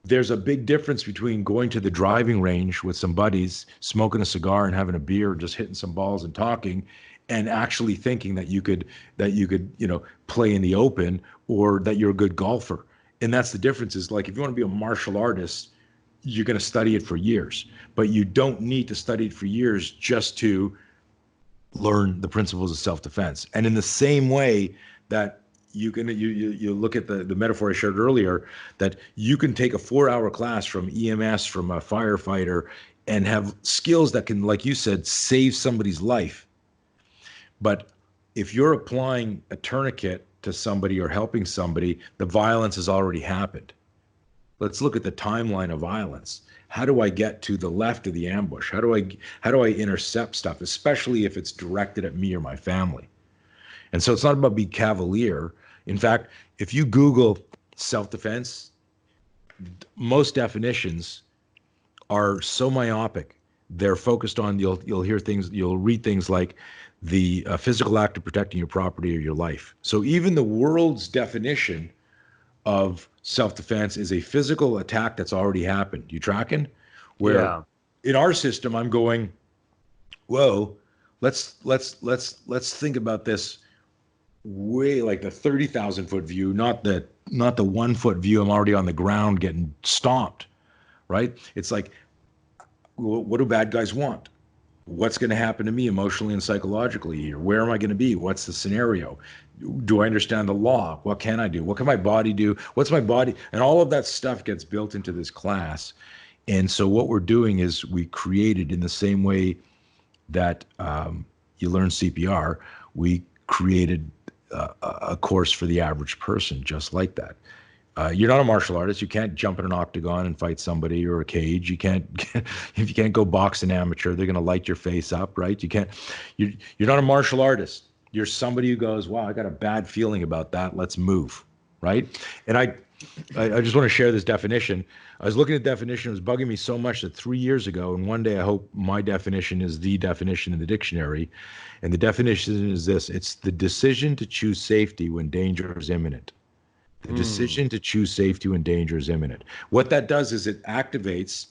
There's a big difference between going to the driving range with some buddies, smoking a cigar and having a beer, just hitting some balls and talking, and actually thinking that you could, you know, play in the open, or that you're a good golfer. And that's the difference. Is like, if you want to be a martial artist, you're going to study it for years, but you don't need to study it for years just to learn the principles of self-defense. And in the same way that you can, you look at the metaphor I shared earlier, that you can take a 4-hour class from EMS, from a firefighter, and have skills that can, like you said, save somebody's life. But if you're applying a tourniquet to somebody or helping somebody, the violence has already happened. Let's look at the timeline of violence. How do I get to the left of the ambush? How do I intercept stuff, especially if it's directed at me or my family? And so it's not about being cavalier. In fact, if you Google self-defense, most definitions are so myopic. They're focused on, you'll hear things, you'll read things like the physical act of protecting your property or your life. So even the world's definition of self-defense is a physical attack that's already happened. You tracking? Where in our system, I'm going, whoa, let's think about this way, like the 30,000 foot view, not the 1 foot view. I'm already on the ground getting stomped, right? It's like, what do bad guys want? What's going to happen to me emotionally and psychologically here? Where am I going to be? What's the scenario? Do I understand the law? What can I do? What can my body do? What's my body? And all of that stuff gets built into this class. And so what we're doing is we created, in the same way that you learn CPR, we created a course for the average person just like that. You're not a martial artist. You can't jump in an octagon and fight somebody, or a cage. You can't, if you can't go box an amateur, they're going to light your face up, right? You're not a martial artist. You're somebody who goes, wow, I got a bad feeling about that. Let's move, right? And I just want to share this definition. I was looking at the definition. It was bugging me so much that 3 years ago, and one day I hope my definition is the definition in the dictionary. And the definition is this: it's the decision to choose safety when danger is imminent. The decision to choose safety when danger is imminent. What that does is it activates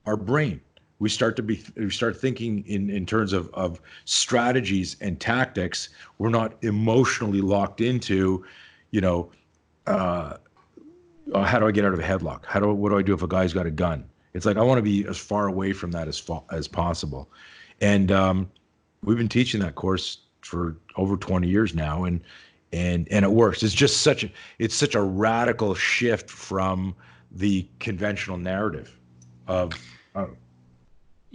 our brain. We start thinking in terms of strategies and tactics. We're not emotionally locked into, you know, how do I get out of a headlock? What do I do if a guy's got a gun? It's like, I want to be as far away from that as possible. And we've been teaching that course for over 20 years now, and it works. It's just such a radical shift from the conventional narrative of.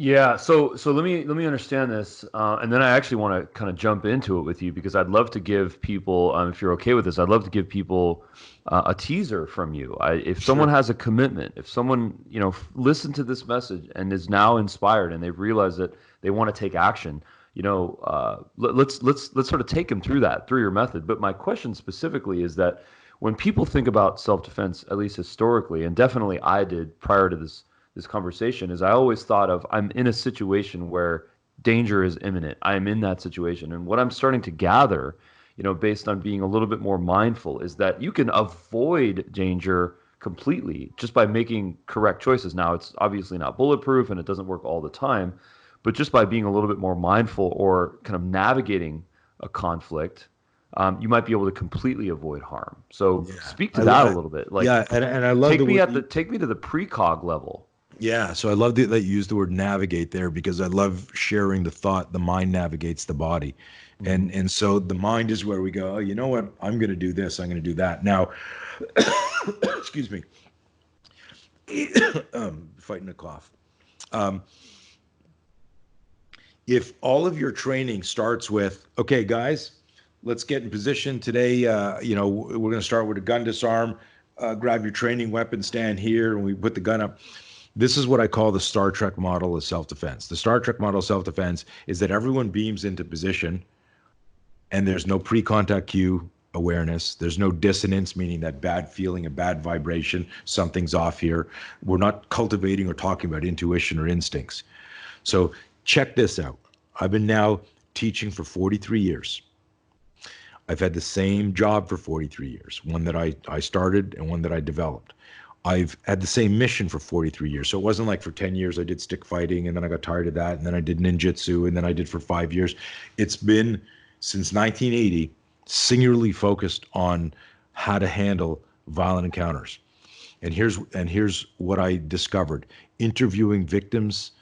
Yeah, so let me understand this, and then I actually want to kind of jump into it with you, because I'd love to give people, if you're okay with this, I'd love to give people a teaser from you. If someone has a commitment, if someone, you know, listened to this message and is now inspired and they've realized that they want to take action, you know, let's sort of take them through your method. But my question specifically is that when people think about self-defense, at least historically, and definitely I did prior to this conversation, is I always thought of, I'm in a situation where danger is imminent. I am in that situation. And what I'm starting to gather, you know, based on being a little bit more mindful, is that you can avoid danger completely just by making correct choices. Now, it's obviously not bulletproof and it doesn't work all the time, but just by being a little bit more mindful or kind of navigating a conflict, you might be able to completely avoid harm. So speak to that a little bit. Like, and I love take me to the precog level. Yeah, so I love that you use the word navigate there, because I love sharing the thought the mind navigates the body. And so the mind is where we go, oh, you know what, I'm going to do this, I'm going to do that. Now, excuse me, fighting a cough. if all of your training starts with, okay, guys, let's get in position today. We're going to start with a gun disarm. Grab your training weapon, stand here, and we put the gun up. This is what I call the Star Trek model of self-defense. The Star Trek model of self-defense is that everyone beams into position, and there's no pre-contact cue awareness. There's no dissonance, meaning that bad feeling, a bad vibration, something's off here. We're not cultivating or talking about intuition or instincts. So check this out. I've been now teaching for 43 years. I've had the same job for 43 years, one that I started and one that I developed. I've had the same mission for 43 years. So it wasn't like for 10 years I did stick fighting and then I got tired of that and then I did ninjutsu and then I did for 5 years. It's been since 1980 singularly focused on how to handle violent encounters. And here's what I discovered. Interviewing victims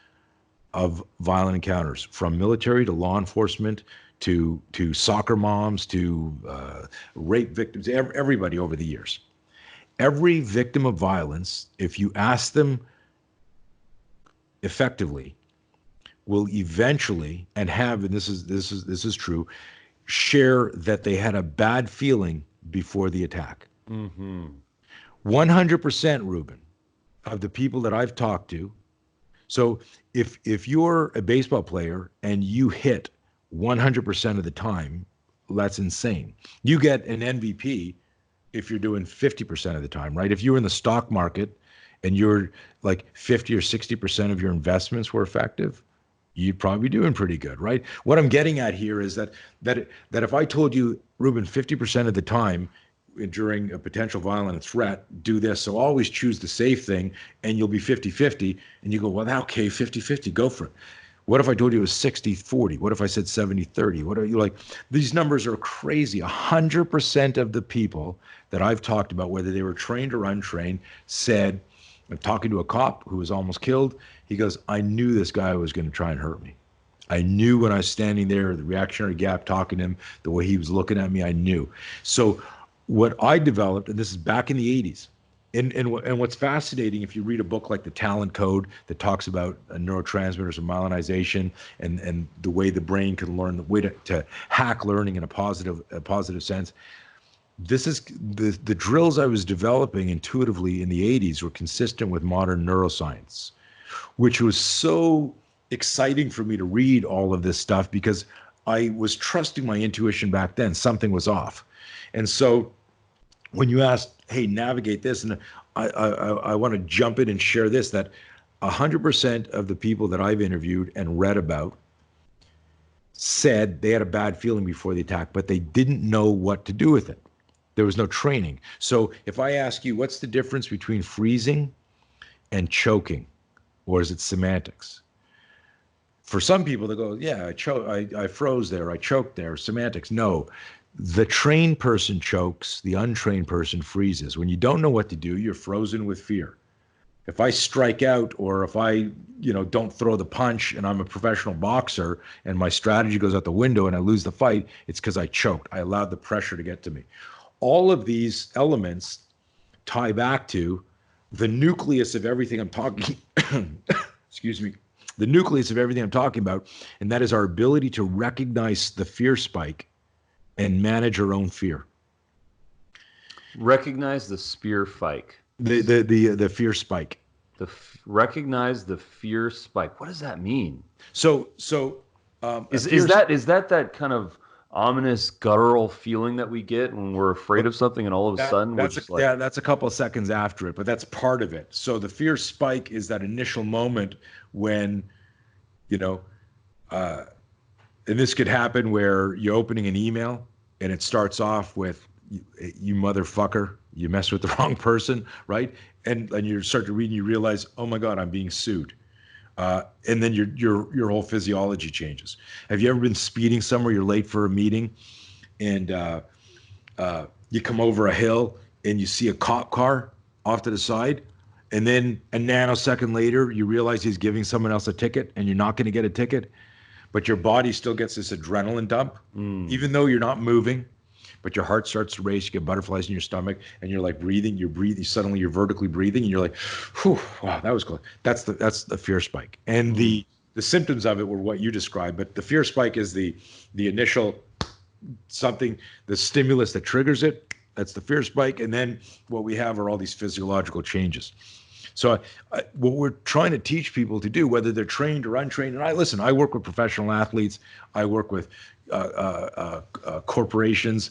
of violent encounters, from military to law enforcement to soccer moms to rape victims, everybody over the years. Every victim of violence, if you ask them effectively, will eventually, and this is true, share that they had a bad feeling before the attack. 100%, Ruben, of the people that I've talked to. So if you're a baseball player and you hit 100% of the time, that's insane. You get an MVP if you're doing 50% of the time, right? If you were in the stock market and you're like 50 or 60% of your investments were effective, you'd probably be doing pretty good, right? What I'm getting at here is that if I told you, Ruben, 50% of the time during a potential violent threat, do this. So always choose the safe thing and you'll be 50-50. And you go, well, okay, 50-50, go for it. What if I told you it was 60-40? What if I said 70-30? What are you like? These numbers are crazy. 100% of the people that I've talked about, whether they were trained or untrained, said, I'm talking to a cop who was almost killed. He goes, I knew this guy was going to try and hurt me. I knew when I was standing there, the reactionary gap, talking to him, the way he was looking at me, I knew. So what I developed, and this is back in the 80s, and what's fascinating, if you read a book like The Talent Code that talks about neurotransmitters and myelinization and the way the brain can learn, the way to hack learning in a positive sense, this is the drills I was developing intuitively in the 80s were consistent with modern neuroscience, which was so exciting for me to read all of this stuff because I was trusting my intuition back then. Something was off. And so when you asked, hey, navigate this, and I want to jump in and share this, that 100% of the people that I've interviewed and read about said they had a bad feeling before the attack, but they didn't know what to do with it. There was no training. So if I ask you, what's the difference between freezing and choking, or is it semantics? For some people, they go, yeah, I froze there, I choked there, semantics. No. The trained person chokes, the untrained person freezes. When you don't know what to do, you're frozen with fear. If I strike out or if I, don't throw the punch and I'm a professional boxer and my strategy goes out the window and I lose the fight, it's because I choked. I allowed the pressure to get to me. All of these elements tie back to the nucleus of everything I'm talking, excuse me, the nucleus of everything I'm talking about, and that is our ability to recognize the fear spike and manage our own fear. Recognize the spear spike. The fear spike. Recognize the fear spike. What does that mean? So is that kind of ominous guttural feeling that we get when we're afraid of something and all of a sudden we're just like... Yeah, that's a couple of seconds after it, but that's part of it. So the fear spike is that initial moment when, and this could happen where you're opening an email and it starts off with, you motherfucker, you messed with the wrong person, right? And you start to read and you realize, oh my God, I'm being sued. And then your whole physiology changes. Have you ever been speeding somewhere, you're late for a meeting, and you come over a hill and you see a cop car off to the side, and then a nanosecond later, you realize he's giving someone else a ticket and you're not going to get a ticket? But your body still gets this adrenaline dump, even though you're not moving, but your heart starts to race, you get butterflies in your stomach, and you're like breathing, suddenly you're vertically breathing, and you're like, whew, wow, that was cool. That's the fear spike. And the the symptoms of it were what you described, but the fear spike is the initial something, the stimulus that triggers it. That's the fear spike. And then what we have are all these physiological changes. So what we're trying to teach people to do, whether they're trained or untrained, and I work with professional athletes, I work with corporations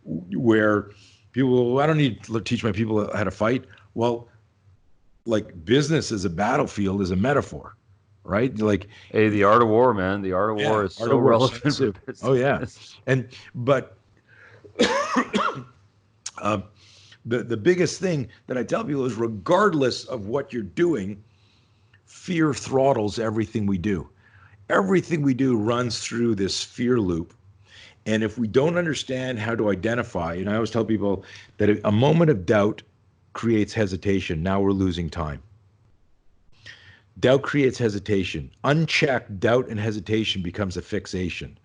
where people, I don't need to teach my people how to fight. Well, like business as a battlefield is a metaphor, right? Like, hey, the art of war, man. The art of war is so relevant for business. Oh yeah, but the biggest thing that I tell people is, regardless of what you're doing, fear throttles everything we do. Everything we do runs through this fear loop. And if we don't understand how to identify, and I always tell people that a moment of doubt creates hesitation. Now we're losing time. Doubt creates hesitation. Unchecked doubt and hesitation becomes a fixation.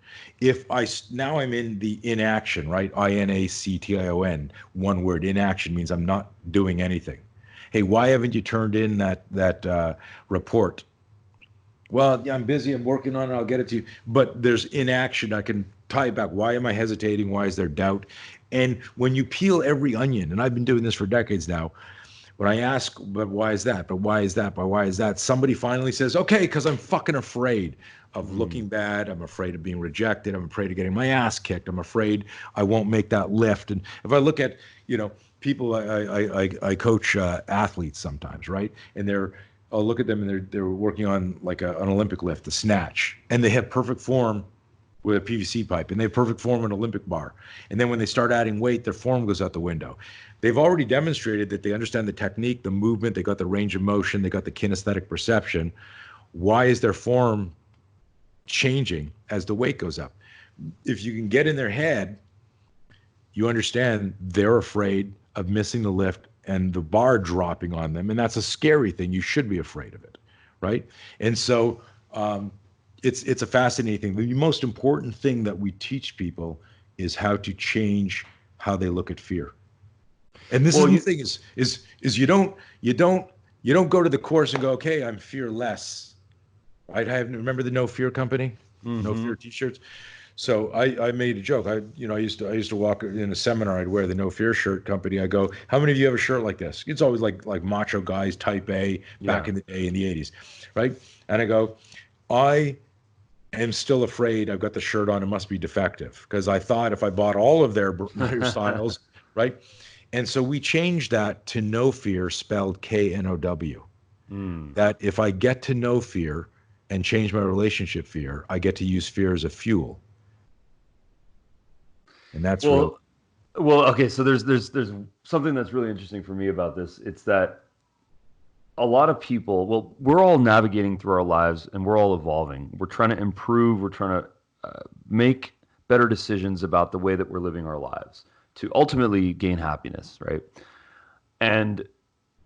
Now I'm in the inaction, right? INACTION, one word. Inaction means I'm not doing anything. Hey, why haven't you turned in that report? Well, yeah, I'm busy. I'm working on it. I'll get it to you. But there's inaction. I can tie it back. Why am I hesitating? Why is there doubt? And when you peel every onion, and I've been doing this for decades now, when I ask, but why is that? But why is that? But why is that? Somebody finally says, okay, because I'm fucking afraid of looking bad. I'm afraid of being rejected. I'm afraid of getting my ass kicked. I'm afraid I won't make that lift. And if I look at, people, I coach athletes sometimes, right? And I'll look at them and they're working on like an Olympic lift, the snatch, and they have perfect form with a PVC pipe, and they have perfect form in an Olympic bar. And then when they start adding weight, their form goes out the window. They've already demonstrated that they understand the technique, the movement, they got the range of motion, they got the kinesthetic perception. Why is their form changing as the weight goes up? If you can get in their head, you understand they're afraid of missing the lift and the bar dropping on them. And that's a scary thing. You should be afraid of it, right? And so it's a fascinating thing. The most important thing that we teach people is how to change how they look at fear. And this is the thing is you don't go to the course and go, okay, I'm fearless, right? Remember the No Fear Company, No Fear T-shirts. So I made a joke. I used to walk in a seminar. I'd wear the No Fear shirt company. I go, how many of you have a shirt like this? It's always like macho guys, type A, back in the day in the 80s, right? And I go, I am still afraid I've got the shirt on. It must be defective, because I thought if I bought all of their styles, right? And so we changed that to No Fear, spelled KNOW. That if I get to know fear and change my relationship fear, I get to use fear as a fuel. And that's well, okay. So there's something that's really interesting for me about this. It's that a lot of people, we're all navigating through our lives and we're all evolving. We're trying to improve. We're trying to make better decisions about the way that we're living our lives to ultimately gain happiness, right? And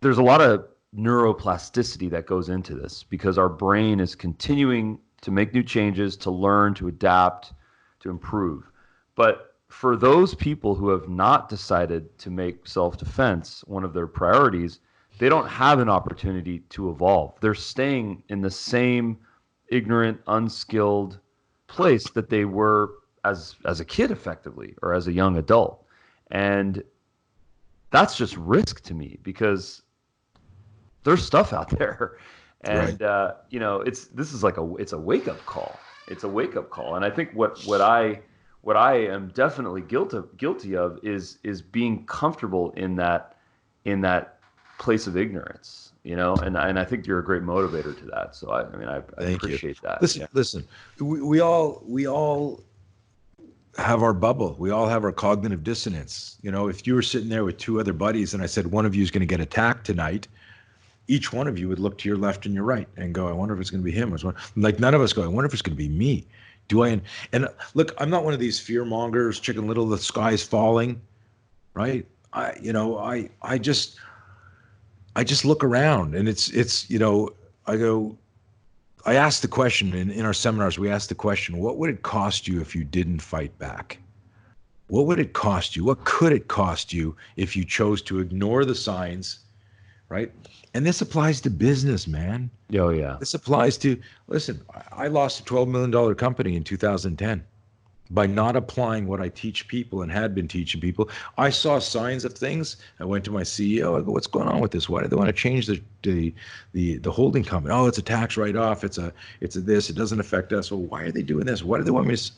there's a lot of neuroplasticity that goes into this because our brain is continuing to make new changes, to learn, to adapt, to improve. But for those people who have not decided to make self-defense one of their priorities, they don't have an opportunity to evolve. They're staying in the same ignorant, unskilled place that they were as a kid, effectively, or as a young adult. And that's just risk to me, because there's stuff out there. And right. This is it's a wake-up call. It's a wake-up call. And I think what I am definitely guilty of is being comfortable in that place of ignorance, and I think you're a great motivator to that. So I appreciate that. Listen, we all have our bubble. We all have our cognitive dissonance. If you were sitting there with two other buddies and I said, one of you is going to get attacked tonight, each one of you would look to your left and your right and go, I wonder if it's going to be him. Like none of us go, I wonder if it's going to be me. And look, I'm not one of these fear mongers, Chicken Little, the sky's falling, right? I just look around and I ask the question in our seminars, we ask the question, what would it cost you if you didn't fight back? What would it cost you? What could it cost you if you chose to ignore the signs, right? And this applies to business, man. Oh yeah. This applies to, listen, I lost a $12 million company in 2010 by not applying what I teach people and had been teaching people. I saw signs of things. I went to my CEO. I go, what's going on with this? Why do they want to change the holding company? Oh, it's a tax write-off. It's a this. It doesn't affect us. Well, why are they doing this? Why do they want me to?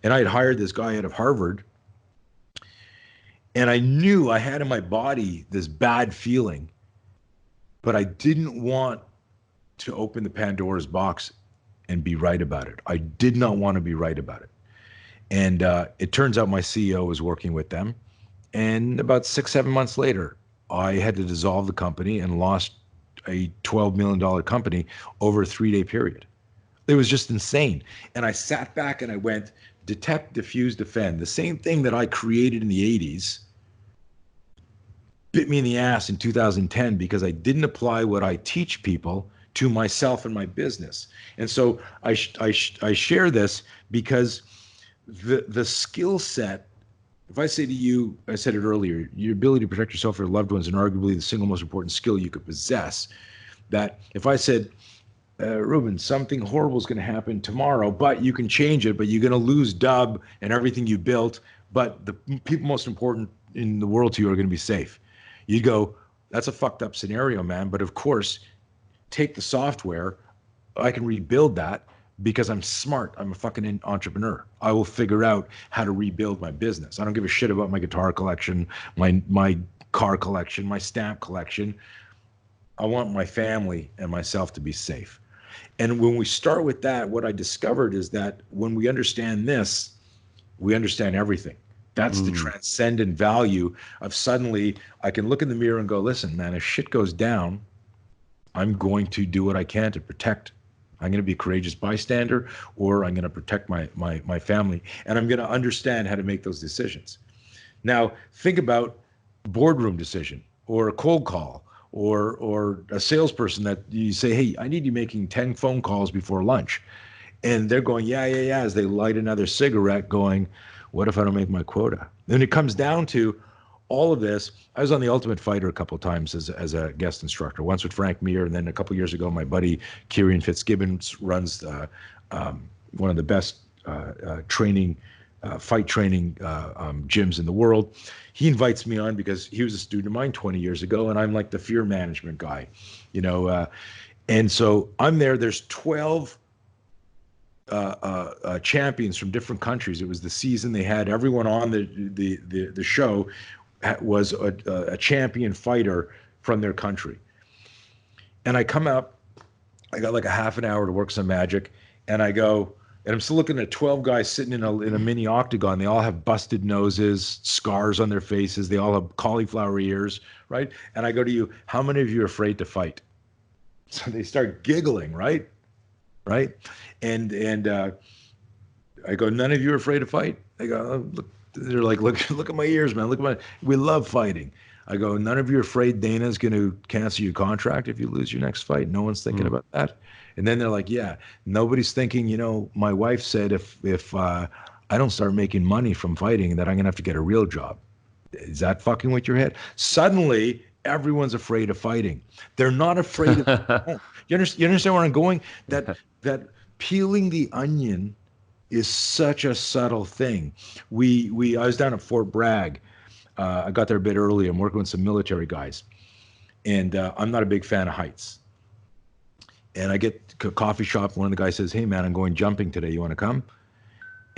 And I had hired this guy out of Harvard, and I knew I had in my body this bad feeling, but I didn't want to open the Pandora's box and be right about it. I did not want to be right about it. And it turns out my CEO was working with them. And about 6-7 months later, I had to dissolve the company and lost a $12 million company over a 3-day period. It was just insane. And I sat back and I went, detect, diffuse, defend. The same thing that I created in the 80s bit me in the ass in 2010 because I didn't apply what I teach people to myself and my business. And so I share this because the skill set, if I say to you, I said it earlier, your ability to protect yourself or your loved ones is arguably the single most important skill you could possess. That if I said, Ruben, something horrible is going to happen tomorrow, but you can change it, but you're going to lose Dub and everything you built, but the people most important in the world to you are going to be safe. You'd go, that's a fucked up scenario, man. But of course, take the software. I can rebuild that. Because I'm smart. I'm a fucking entrepreneur. I will figure out how to rebuild my business. I don't give a shit about my guitar collection, my car collection, my stamp collection. I want my family and myself to be safe. And when we start with that, what I discovered is that when we understand this, we understand everything. That's the transcendent value of suddenly I can look in the mirror and go, listen, man, if shit goes down, I'm going to do what I can to protect. I'm going to be a courageous bystander, or I'm going to protect my family, and I'm going to understand how to make those decisions. Now, think about a boardroom decision, or a cold call, or a salesperson that you say, hey, I need you making 10 phone calls before lunch. And they're going, yeah, as they light another cigarette going, what if I don't make my quota? Then it comes down to all of this. I was on The Ultimate Fighter a couple of times as a guest instructor, once with Frank Mir, and then a couple of years ago, my buddy Kieran Fitzgibbons runs one of the best fight training gyms in the world. He invites me on because he was a student of mine 20 years ago, and I'm like the fear management guy, and so I'm there. There's 12 champions from different countries. It was the season they had everyone on the show was a champion fighter from their country. And I come up, I got like a half an hour to work some magic, and I go, and I'm still looking at 12 guys sitting in a mini octagon. They all have busted noses, scars on their faces. They all have cauliflower ears, right? And I go to you, how many of you are afraid to fight? So they start giggling, right? And I go, none of you are afraid to fight? They go, oh, look. They're like, look at my ears, man. We love fighting. I go, none of you are afraid Dana's going to cancel your contract if you lose your next fight? No one's thinking about that. And then they're like, yeah, nobody's thinking, my wife said if I don't start making money from fighting, that I'm going to have to get a real job. Is that fucking with your head? Suddenly, everyone's afraid of fighting. They're not afraid of. You understand where I'm going? That peeling the onion is such a subtle thing. I was down at Fort Bragg. I got there a bit early. I'm working with some military guys, and I'm not a big fan of heights. And I get to a coffee shop. One of the guys says, "Hey man, I'm going jumping today. You want to come?"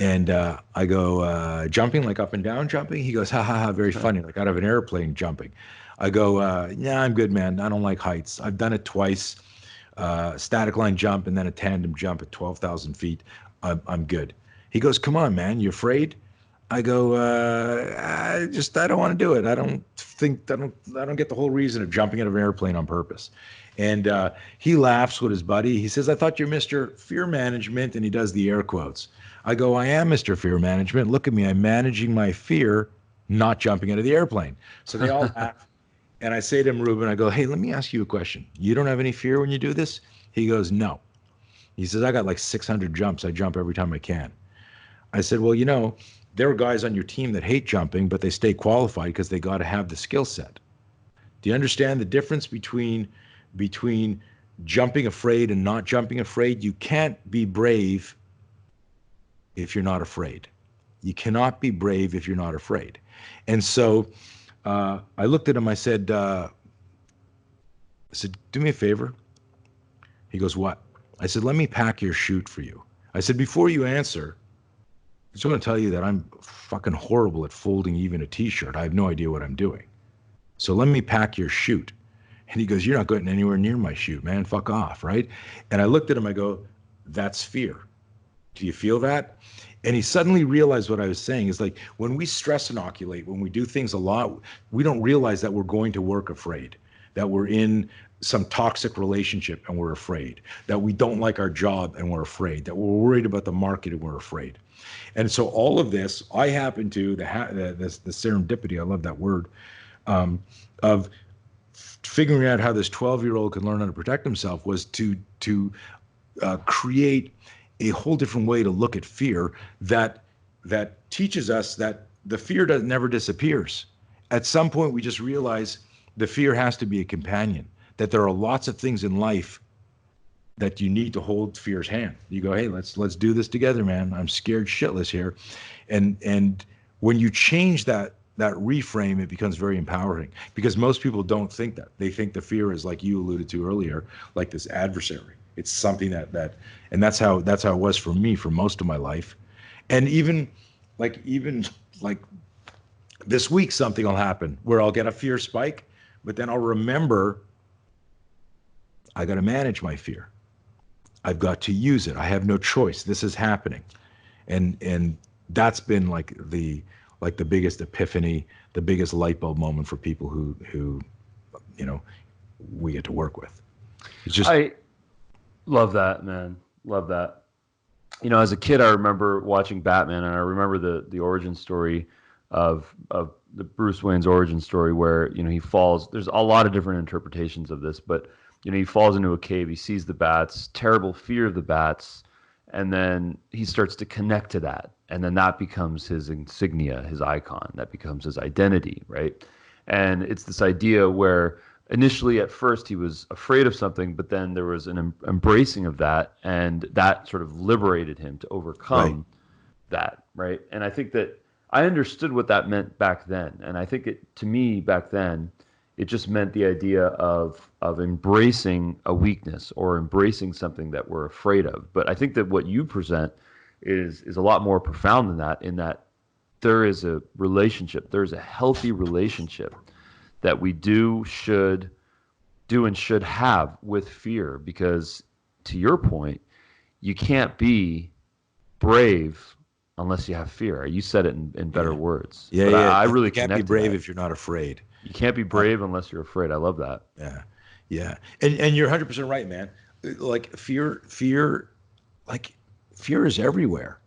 And I go, jumping, like up and down jumping? He goes, ha ha ha, very funny, like out of an airplane jumping. I go, yeah, I'm good, man. I don't like heights. I've done it twice, static line jump and then a tandem jump at 12,000 feet. I'm good. He goes, come on, man, you afraid? I go, I don't want to do it. I don't get the whole reason of jumping out of an airplane on purpose. And he laughs with his buddy. He says, I thought you're Mr. Fear Management, and he does the air quotes. I go, I am Mr. Fear Management. Look at me. I'm managing my fear, not jumping out of the airplane. So they all laugh. And I say to him, Ruben, I go, hey, let me ask you a question. You don't have any fear when you do this? He goes, no. He says, I got like 600 jumps. I jump every time I can. I said, well, there are guys on your team that hate jumping, but they stay qualified because they got to have the skill set. Do you understand the difference between jumping afraid and not jumping afraid? You can't be brave if you're not afraid. You cannot be brave if you're not afraid. And so I looked at him. I said, do me a favor. He goes, what? I said, let me pack your chute for you. I said, before you answer, I just want to tell you that I'm fucking horrible at folding even a t-shirt. I have no idea what I'm doing. So let me pack your chute. And he goes, you're not going anywhere near my chute, man. Fuck off, right? And I looked at him. I go, that's fear. Do you feel that? And he suddenly realized what I was saying is like when we stress inoculate, when we do things a lot, we don't realize that we're going to work afraid, that we're in some toxic relationship and we're afraid, that we don't like our job and we're afraid, that we're worried about the market and we're afraid. And so all of this, I happen to, the serendipity, I love that word, of figuring out how this 12-year-old can learn how to protect himself was to create a whole different way to look at fear that teaches us that the fear never disappears. At some point, we just realize the fear has to be a companion, that there are lots of things in life that you need to hold fear's hand. You go, hey, let's do this together, man. I'm scared shitless here. And when you change that reframe, it becomes very empowering because most people don't think that. They think the fear is, like you alluded to earlier, like this adversary. It's something that and that's how it was for me for most of my life. And even like this week, something will happen where I'll get a fear spike, but then I'll remember I got to manage my fear. I've got to use it. I have no choice. This is happening. And that's been like the biggest epiphany, the biggest light bulb moment for people who we get to work with. It's just I love that, man. Love that. As a kid, I remember watching Batman, and I remember the origin story of the Bruce Wayne's origin story where, he falls. There's a lot of different interpretations of this, but, he falls into a cave, he sees the bats, terrible fear of the bats, and then he starts to connect to that. And then that becomes his insignia, his icon. That becomes his identity, right? And it's this idea where initially at first he was afraid of something, but then there was an embracing of that, and that sort of liberated him to overcome that, right? And I think that I understood what that meant back then. And I think to me back then, it just meant the idea of embracing a weakness or embracing something that we're afraid of. But I think that what you present is a lot more profound than that, in that there is a relationship, there's a healthy relationship that we should and should have with fear, because to your point, you can't be brave unless you have fear. You said it in better words. Yeah, but I really you can't be brave if you're not afraid. You can't be brave unless you're afraid. I love that. Yeah. And you're 100% right, man. Like fear is everywhere.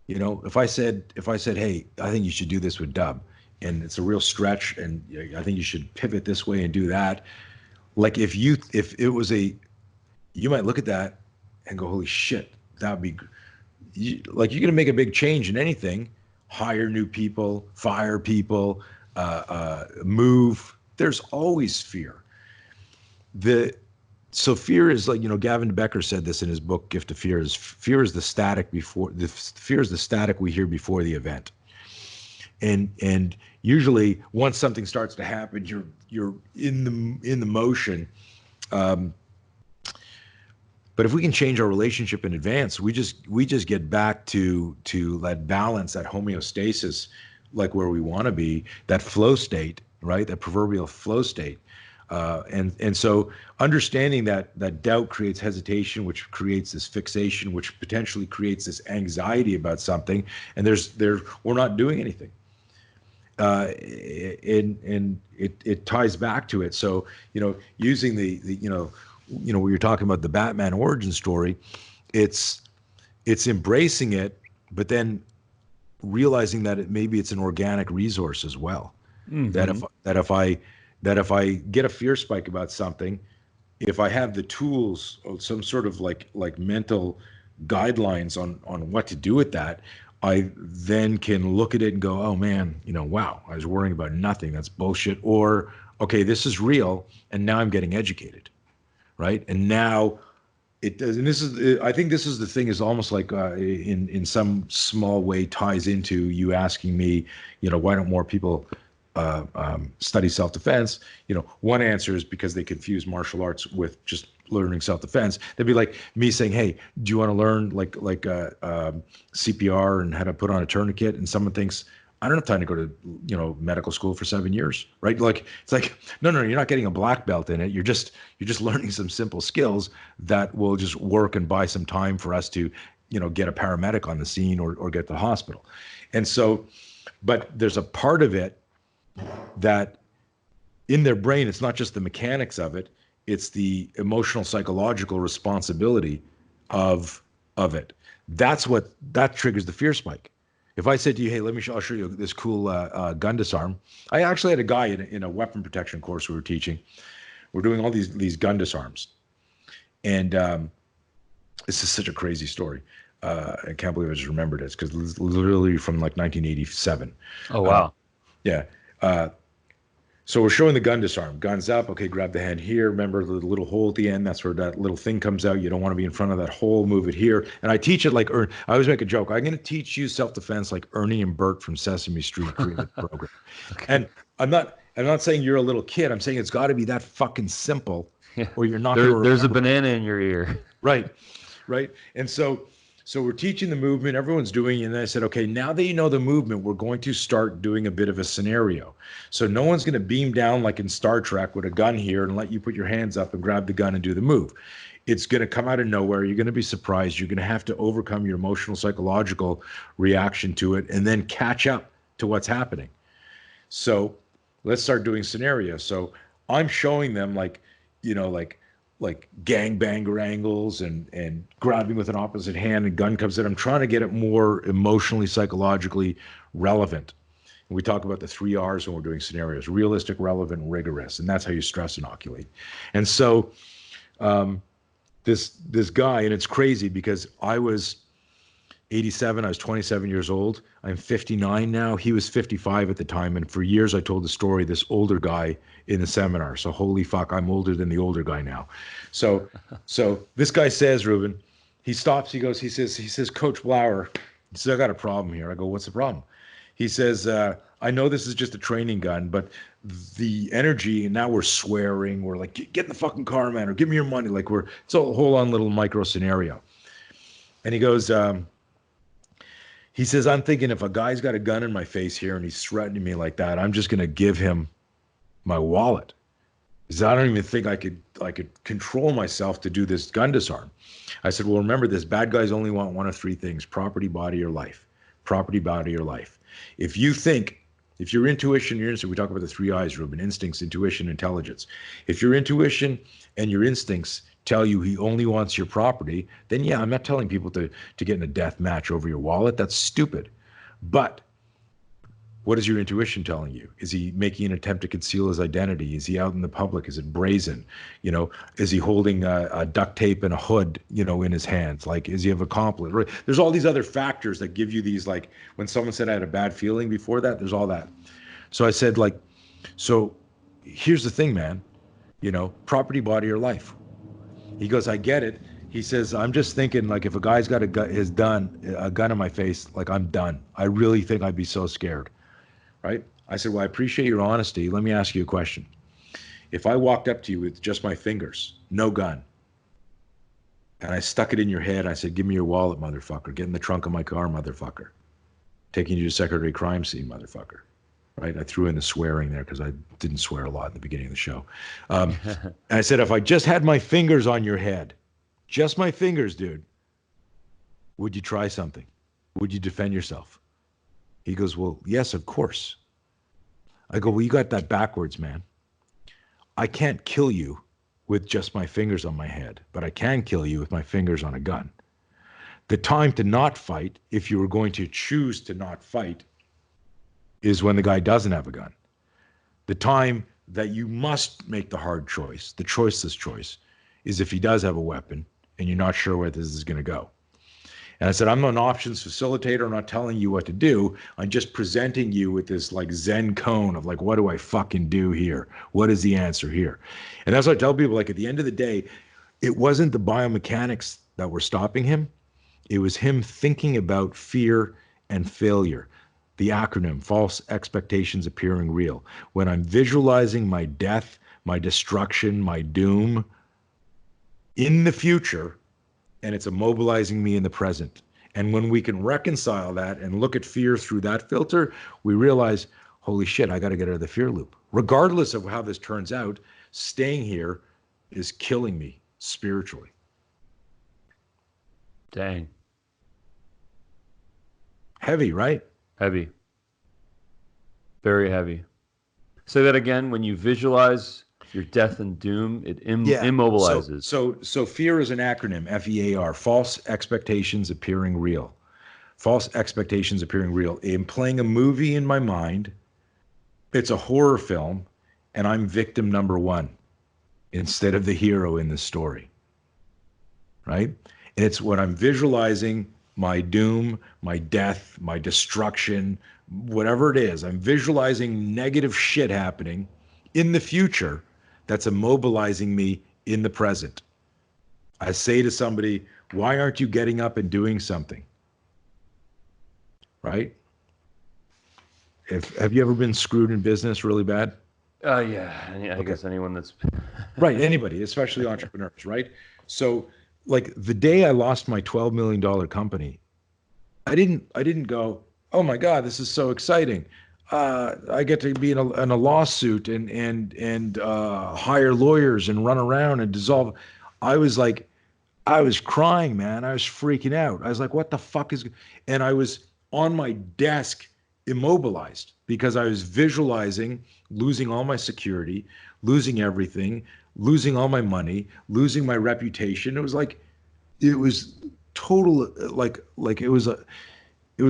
If I said, hey, I think you should do this with Dub, and it's a real stretch, and I think you should pivot this way and do that. Like if it was you might look at that and go, holy shit, that would be, you're going to make a big change in anything, hire new people, fire people, move. There's always fear. So fear is like, Gavin Becker said this in his book, Gift of Fear, fear is the static we hear before the event. And usually once something starts to happen, you're in the motion. But if we can change our relationship in advance, we just get back to that balance, that homeostasis, like where we want to be, that flow state, right? That proverbial flow state. And so understanding that doubt creates hesitation, which creates this fixation, which potentially creates this anxiety about something, and we're not doing anything. And it ties back to it. So, using what you're talking about, the Batman origin story, it's embracing it, but then realizing that maybe it's an organic resource as well. Mm-hmm. That if I get a fear spike about something, if I have the tools or some sort of like mental guidelines on what to do with that, I then can look at it and go, oh man, wow, I was worrying about nothing. That's bullshit. Or okay, this is real, and now I'm getting educated, right? And now it does, and this is, I think this is the thing, is almost like in some small way ties into you asking me, why don't more people study self-defense? One answer is because they confuse martial arts with just learning self-defense. They'd be like me saying, hey, do you want to learn like CPR and how to put on a tourniquet? And someone thinks, I don't have time to go to medical school for 7 years, right? Like, it's like, no, you're not getting a black belt in it. You're just learning some simple skills that will just work and buy some time for us to get a paramedic on the scene or get to the hospital. And so, but there's a part of it that in their brain, it's not just the mechanics of it, it's the emotional psychological responsibility of it. That triggers the fear spike. If I said to you, hey, I'll show you this cool gun disarm. I actually had a guy in a weapon protection course we were teaching. We're doing all these gun disarms. And this is such a crazy story. I can't believe I just remembered it, because it's literally from like 1987. Oh, wow. Yeah. So we're showing the gun disarm. Guns up. Okay, grab the hand here. Remember the little hole at the end? That's where that little thing comes out. You don't want to be in front of that hole. Move it here. And I teach it like I always make a joke. I'm going to teach you self-defense like Ernie and Bert from Sesame Street created the program. Okay. And I'm not saying you're a little kid. I'm saying it's got to be that fucking simple, or you're not. There's a banana in your ear. Right. And so we're teaching the movement, everyone's doing it, and then I said, okay, now that you know the movement, we're going to start doing a bit of a scenario. So no one's going to beam down like in Star Trek with a gun here and let you put your hands up and grab the gun and do the move. It's going to come out of nowhere. You're going to be surprised. You're going to have to overcome your emotional, psychological reaction to it and then catch up to what's happening. So let's start doing scenarios. So I'm showing them like gangbanger angles and grabbing with an opposite hand and gun comes in. I'm trying to get it more emotionally, psychologically relevant. And we talk about the 3 R's when we're doing scenarios: realistic, relevant, rigorous. And that's how you stress inoculate. And so this guy, and it's crazy because I was 87, I was 27 years old. I'm 59 now. He was 55 at the time. And for years, I told the story, this older guy in the seminar. So holy fuck, I'm older than the older guy now. So this guy says, Ruben, he stops, he says, Coach Blauer, he says, I got a problem here. I go, what's the problem? He says, I know this is just a training gun, but the energy, and now we're swearing, we're like, get in the fucking car, man, or give me your money. Like it's a whole on little micro scenario. And he goes, he says, I'm thinking if a guy's got a gun in my face here and he's threatening me like that, I'm just going to give him my wallet. Because I don't even think I could control myself to do this gun disarm. I said, well, remember this, bad guys only want one of 3 things: property, body, or life. Property, body, or life. If your intuition, your instinct, we talk about the 3 I's, Ruben: instincts, intuition, intelligence. If your intuition and your instincts tell you he only wants your property, then yeah, I'm not telling people to get in a death match over your wallet. That's stupid. But what is your intuition telling you? Is he making an attempt to conceal his identity? Is he out in the public? Is it brazen? Is he holding a duct tape and a hood, in his hands? Like, is he have a accomplice? Right? There's all these other factors that give you these, like, when someone said I had a bad feeling before that, there's all that. So I said, like, so here's the thing, man, property, body, or life. He goes, I get it. He says, I'm just thinking, like, if a guy's got a gun in my face, like, I'm done. I really think I'd be so scared. Right? I said, well, I appreciate your honesty. Let me ask you a question. If I walked up to you with just my fingers, no gun, and I stuck it in your head, I said, give me your wallet, motherfucker. Get in the trunk of my car, motherfucker. Taking you to secondary crime scene, motherfucker. Right? I threw in the swearing there because I didn't swear a lot in the beginning of the show. And I said, if I just had my fingers on your head, just my fingers, dude, would you try something? Would you defend yourself? He goes, well, yes, of course. I go, well, you got that backwards, man. I can't kill you with just my fingers on my head, but I can kill you with my fingers on a gun. The time to not fight, if you were going to choose to not fight, is when the guy doesn't have a gun. The time that you must make the hard choice, the choiceless choice, is if he does have a weapon and you're not sure where this is going to go. And I said, I'm an options facilitator. I'm not telling you what to do. I'm just presenting you with this like Zen cone of like, what do I fucking do here? What is the answer here? And that's what I tell people, like at the end of the day, it wasn't the biomechanics that were stopping him. It was him thinking about fear and failure. The acronym, false expectations appearing real. When I'm visualizing my death, my destruction, my doom in the future, and it's immobilizing me in the present. And when we can reconcile that and look at fear through that filter, we realize, holy shit, I got to get out of the fear loop. Regardless of how this turns out, staying here is killing me spiritually. Dang. Heavy, right? Heavy. Very heavy. Say that again. When you visualize your death and doom, it immobilizes. So fear is an acronym, FEAR, false expectations appearing real. False expectations appearing real. I'm playing a movie in my mind. It's a horror film, and I'm victim number one instead of the hero in the story. Right? And it's when I'm visualizing my doom, my death, my destruction, whatever it is, I'm visualizing negative shit happening in the future that's immobilizing me in the present. I say to somebody, why aren't you getting up and doing something? Right? Have you ever been screwed in business really bad? Yeah. I guess anyone that's right. Anybody, especially entrepreneurs, right? So like the day I lost my $12 million company, I didn't go, oh my God, this is so exciting. I get to be in a lawsuit and hire lawyers and run around and dissolve. I was crying, man. I was freaking out. I was like, what the fuck is, and I was on my desk immobilized because I was visualizing losing all my security, losing everything, losing all my money, losing my reputation. It was total, it was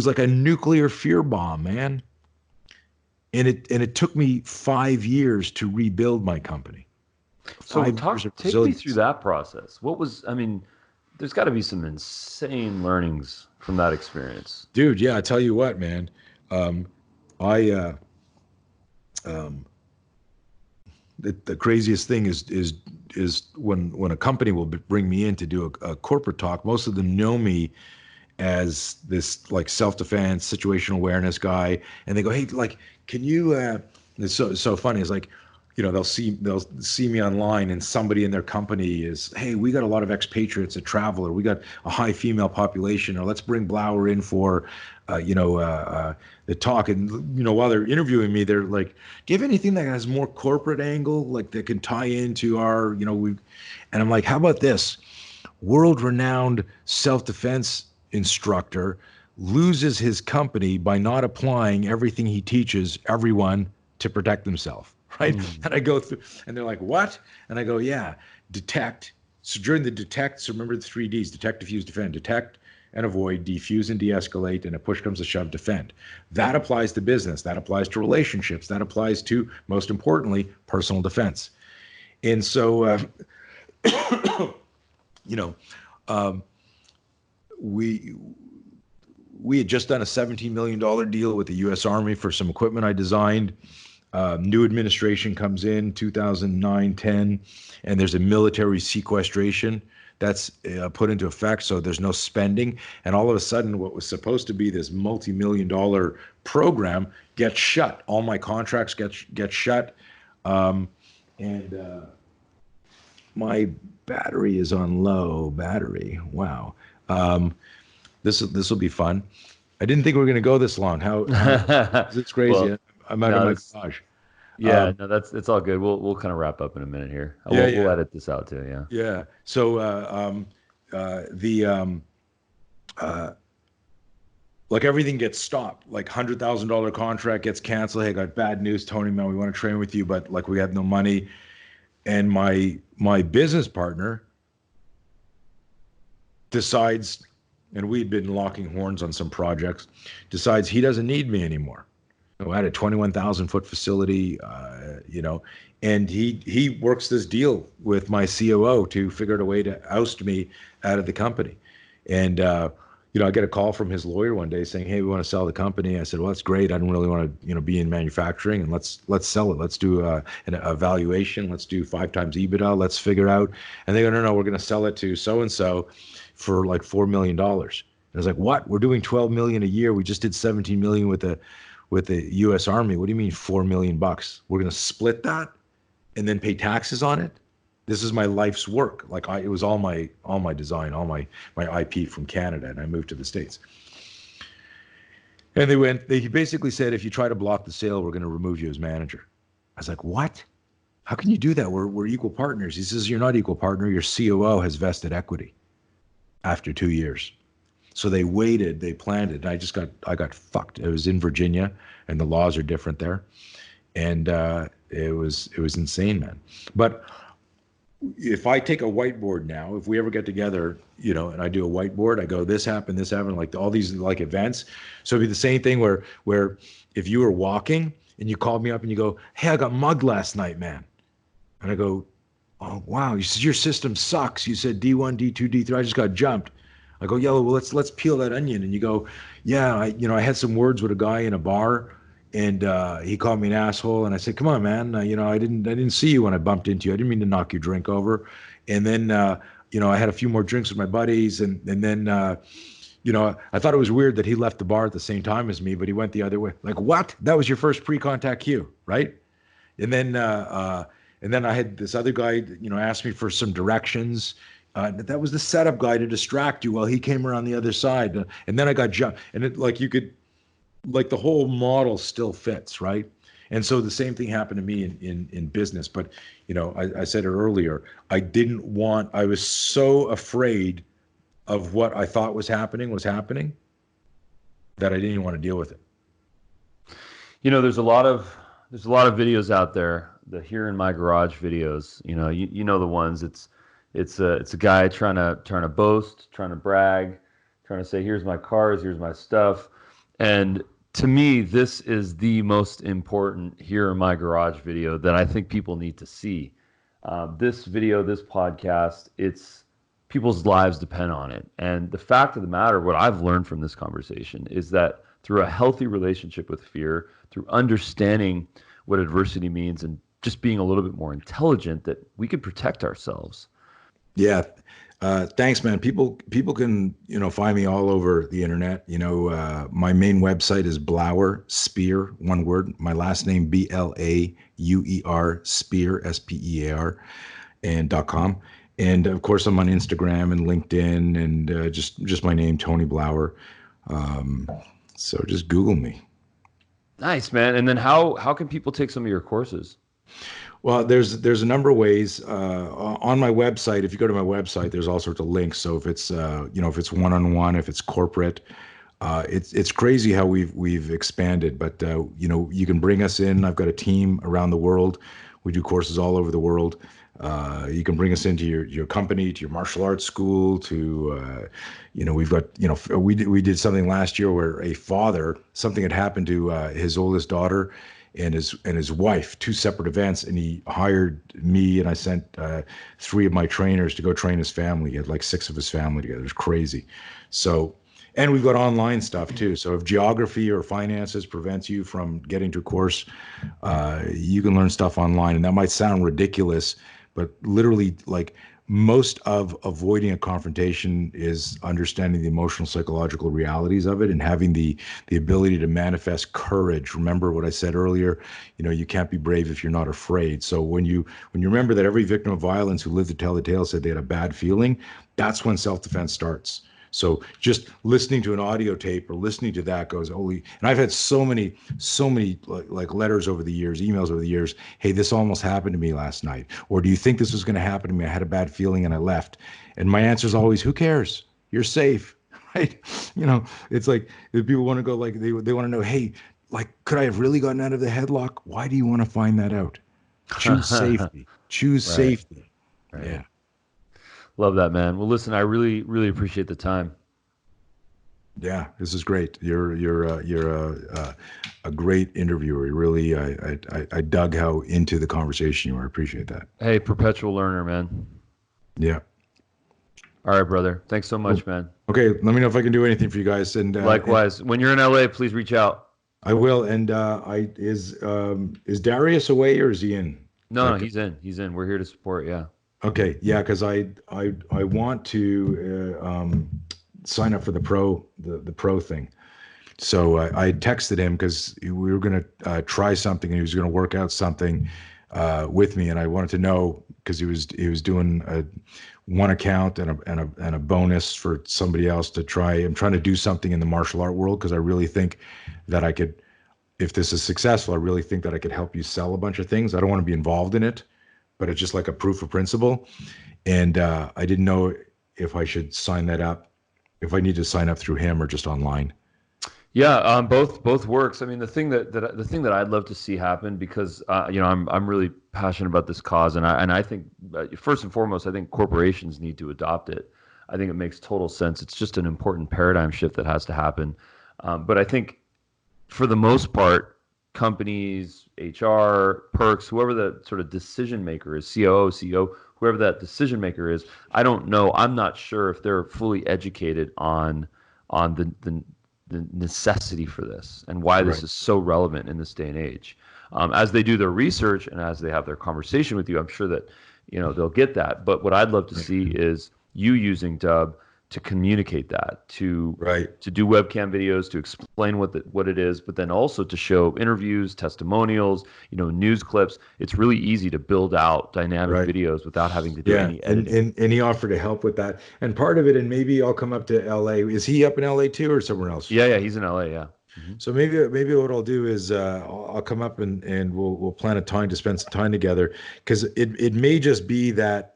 like a nuclear fear bomb, man. And it took me 5 years to rebuild my company. So take me through that process. There's got to be some insane learnings from that experience. Dude, yeah, I tell you what, man. The craziest thing is when a company will bring me in to do a corporate talk, most of them know me as this like self-defense, situational awareness guy, and they go, "Hey, like, can you?" It's so funny. It's like, they'll see me online, and somebody in their company is, "Hey, we got a lot of expatriates that travel, or we got a high female population, or let's bring Blauer in for, the talk." And while they're interviewing me, they're like, "Do you have anything that has more corporate angle, like that can tie into our, we?" And I'm like, "How about this? World-renowned self-defense instructor loses his company by not applying everything he teaches everyone to protect themselves." Right? And I go through, and they're like, "What?" And I go, "Yeah, detect." So during the detect, so remember the 3 Ds: detect, diffuse, defend. Detect and avoid, defuse and de-escalate, and if push comes to shove, defend. That applies to business. That applies to relationships. That applies to, most importantly, personal defense. And so, we had just done a $17 million deal with the U.S. Army for some equipment I designed. New administration comes in 2009-10, and there's a military sequestration that's put into effect, so there's no spending. And all of a sudden, what was supposed to be this multi-million-dollar program gets shut. All my contracts get shut, and my battery is on low battery. Wow. This will be fun. I didn't think we were going to go this long. How it's crazy. Well, I'm out of my garage. Yeah, it's all good. We'll kind of wrap up in a minute here. We'll edit this out too. Yeah. Yeah. So like everything gets stopped. Like $100,000 contract gets canceled. Hey, I got bad news, Tony, man. We want to train with you, but like we have no money. And my business partner decides, and we'd been locking horns on some projects, decides he doesn't need me anymore. I had a 21,000-foot facility, and he works this deal with my COO to figure out a way to oust me out of the company. And I get a call from his lawyer one day saying, "Hey, we want to sell the company." I said, "Well, that's great. I don't really want to, be in manufacturing, and let's sell it. Let's do an evaluation. Let's do 5 times EBITDA. Let's figure out." And they go, "No, no, we're going to sell it to so and so for like $4 million." I was like, "What? We're doing 12 million a year. We just did 17 million with the U.S. Army. What do you mean $4 million? We're going to split that and then pay taxes on it?" This is my life's work. Like it was all my design, all my IP from Canada, and I moved to the States. And they basically said, "If you try to block the sale, we're going to remove you as manager." I was like, "What? How can you do that? We're equal partners." He says, "You're not equal partner. Your COO has vested equity after 2 years." So they waited, they planned it, and I got fucked. It was in Virginia, and the laws are different there, and it was insane, man. But if I take a whiteboard now, if we ever get together, and I do a whiteboard, I go, this happened, like all these like events. So it'd be the same thing where if you were walking and you called me up and you go, "Hey, I got mugged last night, man." And I go, "Oh, wow." You said, "Your system sucks. You said D1, D2, D3. I just got jumped." I go, "Yeah, well, let's peel that onion." And you go, "Yeah, I had some words with a guy in a bar, and he called me an asshole." And I said, "Come on, man. I didn't see you when I bumped into you. I didn't mean to knock your drink over." And then, I had a few more drinks with my buddies, and then, I thought it was weird that he left the bar at the same time as me, but he went the other way. Like, what? That was your first pre-contact cue, right? And then I had this other guy, ask me for some directions. That was the setup guy to distract you while he came around the other side. And then I got jumped. And it the whole model still fits, right? And so the same thing happened to me in business. But, I said it earlier, I was so afraid of what I thought was happening that I didn't even want to deal with it. There's a lot of videos out there, the Here in My Garage videos, you know the ones. It's a guy trying to boast, trying to brag, trying to say, "Here's my cars, here's my stuff." And to me, this is the most important Here in My Garage video that I think people need to see. This video, this podcast, people's lives depend on it. And the fact of the matter, what I've learned from this conversation is that through a healthy relationship with fear, through understanding what adversity means and just being a little bit more intelligent, that we can protect ourselves. Yeah. Thanks, man. People can, find me all over the internet. My main website is Blauer Spear, one word. My last name, BLAUER, Spear, SPEAR, and .com. And of course, I'm on Instagram and LinkedIn, and just my name, Tony Blauer. So just Google me. Nice, man. And then how can people take some of your courses? Well, there's a number of ways on my website. If you go to my website, there's all sorts of links. So if it's if it's one-on-one, if it's corporate, it's crazy how we've expanded. But you can bring us in. I've got a team around the world. We do courses all over the world. You can bring us into your company, to your martial arts school, to we've got we did something last year where something had happened to his oldest daughter and his wife, 2 separate events, and he hired me, and I sent 3 of my trainers to go train his family. He had like 6 of his family together. It was crazy. So, and we've got online stuff too. So if geography or finances prevents you from getting to a course, you can learn stuff online. And that might sound ridiculous, but literally, like, most of avoiding a confrontation is understanding the emotional, psychological realities of it and having the ability to manifest courage. Remember what I said earlier, you can't be brave if you're not afraid. So when you remember that every victim of violence who lived to tell the tale said they had a bad feeling, that's when self-defense starts. So just listening to an audio tape or listening to that goes, holy, and I've had so many like letters over the years, emails over the years. "Hey, this almost happened to me last night." Or, "Do you think this was going to happen to me? I had a bad feeling and I left." And my answer is always, who cares? You're safe, right? It's like if people want to go, like they want to know, hey, like, could I have really gotten out of the headlock? Why do you want to find that out? Choose safety. Choose Right. safety. Right. Yeah. Love that, man. Well, listen, I really, really appreciate the time. Yeah, this is great. You're a great interviewer. You really, I dug how into the conversation you were. I appreciate that. Hey, perpetual learner, man. Yeah. All right, brother. Thanks so Oh, much, man. okay, let me know if I can do anything for you guys, and Likewise. When you're in LA, please reach out. I will. And I is Darius away or is he in? No, no, Like, he's in. He's in. We're here to support. Yeah. okay, yeah, because I want to sign up for the pro thing. So I texted him because we were going to try something and he was going to work out something with me, and I wanted to know because he was doing one account and a bonus for somebody else to try. I'm trying to do something in the martial art world because I really think that I could, if this is successful, I really think that I could help you sell a bunch of things. I don't want to be involved in it, but it's just like a proof of principle. And I didn't know if I should sign that up, if I need to sign up through him or just online. Yeah, both works. I mean, the thing that I'd love to see happen because I'm really passionate about this cause, and I think first and foremost, I think corporations need to adopt it. I think it makes total sense. It's just an important paradigm shift that has to happen. But I think for the most part, companies, HR, perks, whoever the sort of decision maker is, COO, CEO, whoever that decision maker is, I don't know. I'm not sure if they're fully educated on the necessity for this and why this Right. is so relevant in this day and age. As they do their research and as they have their conversation with you, I'm sure that they'll get that. But what I'd love to see is you using Dub to communicate that, Right. to do webcam videos, to explain what it is, but then also to show interviews, testimonials, news clips. It's really easy to build out dynamic Right. videos without having to do Yeah, any and, editing. and and he offered to help with that. And part of it, and maybe I'll come up to LA. Is he up in LA too, or somewhere else? Yeah, yeah, he's in LA. Yeah. Hmm. So maybe what I'll do is I'll come up and we'll plan a time to spend some time together because it may just be that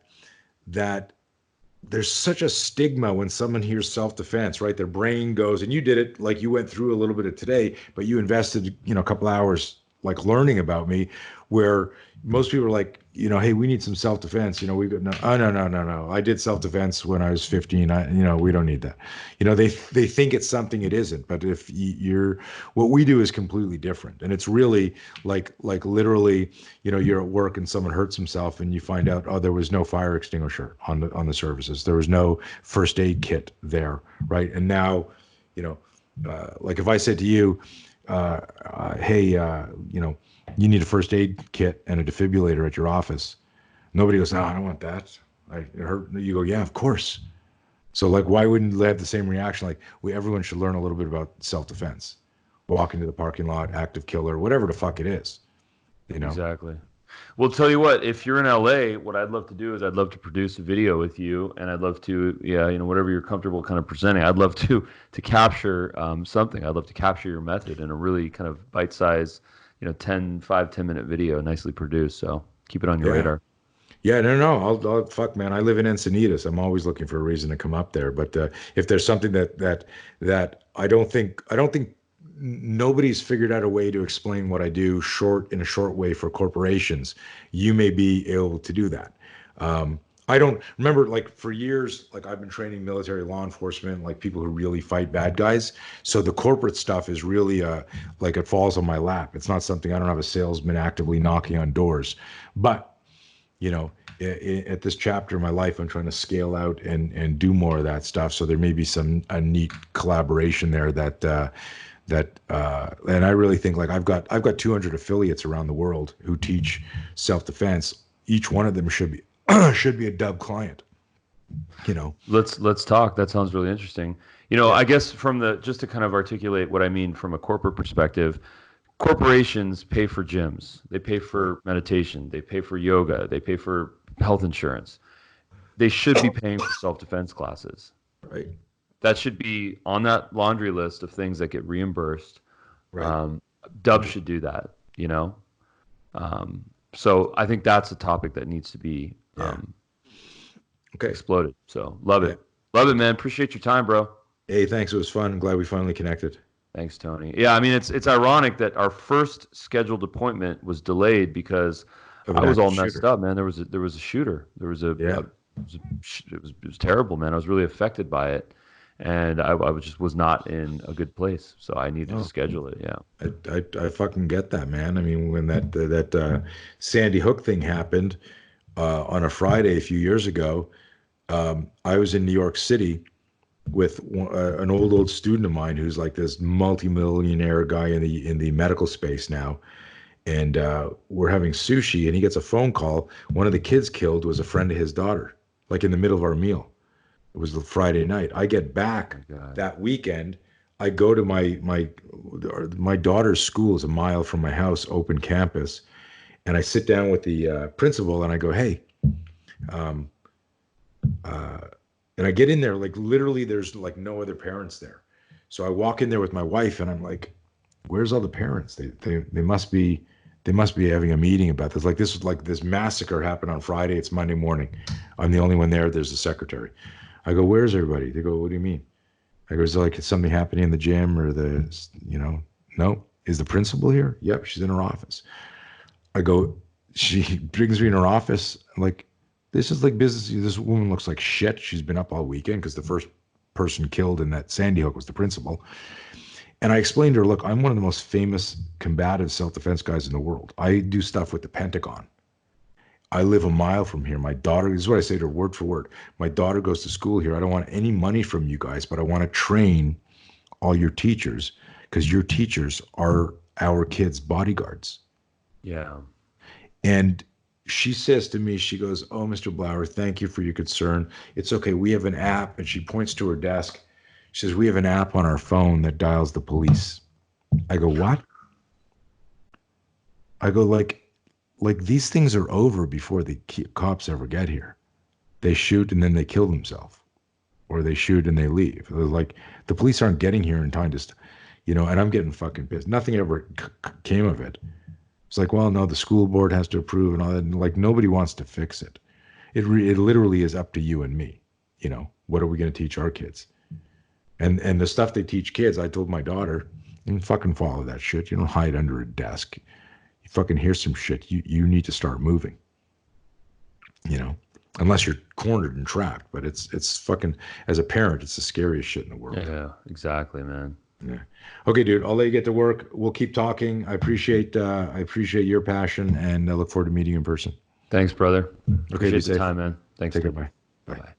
there's such a stigma when someone hears self-defense, right? Their brain goes, and you did it like you went through a little bit of today, but you invested, a couple hours like learning about me, where most people are like, hey, we need some self-defense. We got no, oh no, no, no, no. I did self-defense when I was 15. We don't need that. They think it's something it isn't, but if you're, what we do is completely different. And it's really like literally, you're at work and someone hurts himself and you find out, oh, there was no fire extinguisher on the services. There was no first aid kit there, right? And now, like if I said to you, hey, you need a first aid kit and a defibrillator at your office. Nobody goes, no, I don't want that. It hurt. You go, yeah, of course. So like, why wouldn't they have the same reaction? Like, everyone should learn a little bit about self-defense. Walk into the parking lot, active killer, whatever the fuck it is. You know? Exactly. Well, tell you what, if you're in LA, what I'd love to do is I'd love to produce a video with you, and I'd love to, yeah, whatever you're comfortable kind of presenting, I'd love to capture something. I'd love to capture your method in a really kind of bite-sized, 10 minute video, nicely produced. So keep it on your Yeah. radar. Yeah, no, no, fuck, man. I live in Encinitas. I'm always looking for a reason to come up there. But if there's something that I don't think nobody's figured out a way to explain what I do in a short way for corporations, you may be able to do that. I don't remember, like, for years, like I've been training military law enforcement, like people who really fight bad guys. So the corporate stuff is really like it falls on my lap. It's not something, I don't have a salesman actively knocking on doors, but at this chapter of my life, I'm trying to scale out and do more of that stuff. So there may be a neat collaboration there and I really think, like, I've got 200 affiliates around the world who teach self-defense. Each one of them should be should be a Dub client. Let's talk. That sounds really interesting. Yeah. I guess just to kind of articulate what I mean from a corporate perspective, corporations pay for gyms, they pay for meditation, they pay for yoga, they pay for health insurance. They should be paying for self-defense classes. Right. That should be on that laundry list of things that get reimbursed. Right. Um, Dub should do that. So I think that's a topic that needs to be Yeah. Okay. exploded. So love Yeah. it. Love it, man. Appreciate your time, bro. Hey, thanks. It was fun. I'm glad we finally connected. Thanks, Tony. Yeah, I mean it's ironic that our first scheduled appointment was delayed because Of I an was all active messed shooter. up, man. There was a shooter. There was Yeah. it was terrible, man. I was really affected by it, and I was not in a good place, so I needed to Oh, schedule it. Yeah. I fucking get that, man. I mean, when that Sandy Hook thing happened on a Friday a few years ago, I was in New York City with an old student of mine who's like this multimillionaire guy in the medical space now, and we're having sushi, and he gets a phone call. One of the kids killed was a friend of his daughter, like in the middle of our meal. It was the Friday night. I get back that weekend. I go to my daughter's school is a mile from my house, open campus, and I sit down with the principal and I go, hey, um, and I get in there, like literally there's like no other parents there. So I walk in there with my wife and I'm like, where's all the parents? They must be having a meeting about this. Like this massacre happened on Friday. It's Monday morning. I'm the only one there. There's the secretary. I go, where's everybody? They go, what do you mean? I go, is there like something happening in the gym or no? Is the principal here? Yep, she's in her office. I go, she brings me in her office. I'm like, this is like business. This woman looks like shit. She's been up all weekend because the first person killed in that Sandy Hook was the principal. And I explained to her, look, I'm one of the most famous combative self-defense guys in the world. I do stuff with the Pentagon. I live a mile from here. My daughter, this is what I say to her word for word. My daughter goes to school here. I don't want any money from you guys, but I want to train all your teachers because your teachers are our kids' bodyguards. Yeah. And she says to me, she goes, oh, Mr. Blauer, thank you for your concern. It's okay. We have an app. And she points to her desk. She says, we have an app on our phone that dials the police. I go, what? I go, like these things are over before the cops ever get here. They shoot and then they kill themselves, or they shoot and they leave. Like the police aren't getting here in time to, and I'm getting fucking pissed. Nothing ever came of it. It's like, well, no, the school board has to approve and all that. And like nobody wants to fix it. It literally is up to you and me. What are we going to teach our kids? And the stuff they teach kids, I told my daughter, and fucking follow that shit. You don't hide under a desk. You fucking hear some shit. You need to start moving. Unless you're cornered and trapped. But it's fucking, as a parent, it's the scariest shit in the world. Yeah, exactly, man. Yeah. Okay, dude. I'll let you get to work. We'll keep talking. I appreciate your passion, and I look forward to meeting you in person. Thanks, brother. Okay, Appreciate the time, man. Thanks. Take care. Bye. Bye.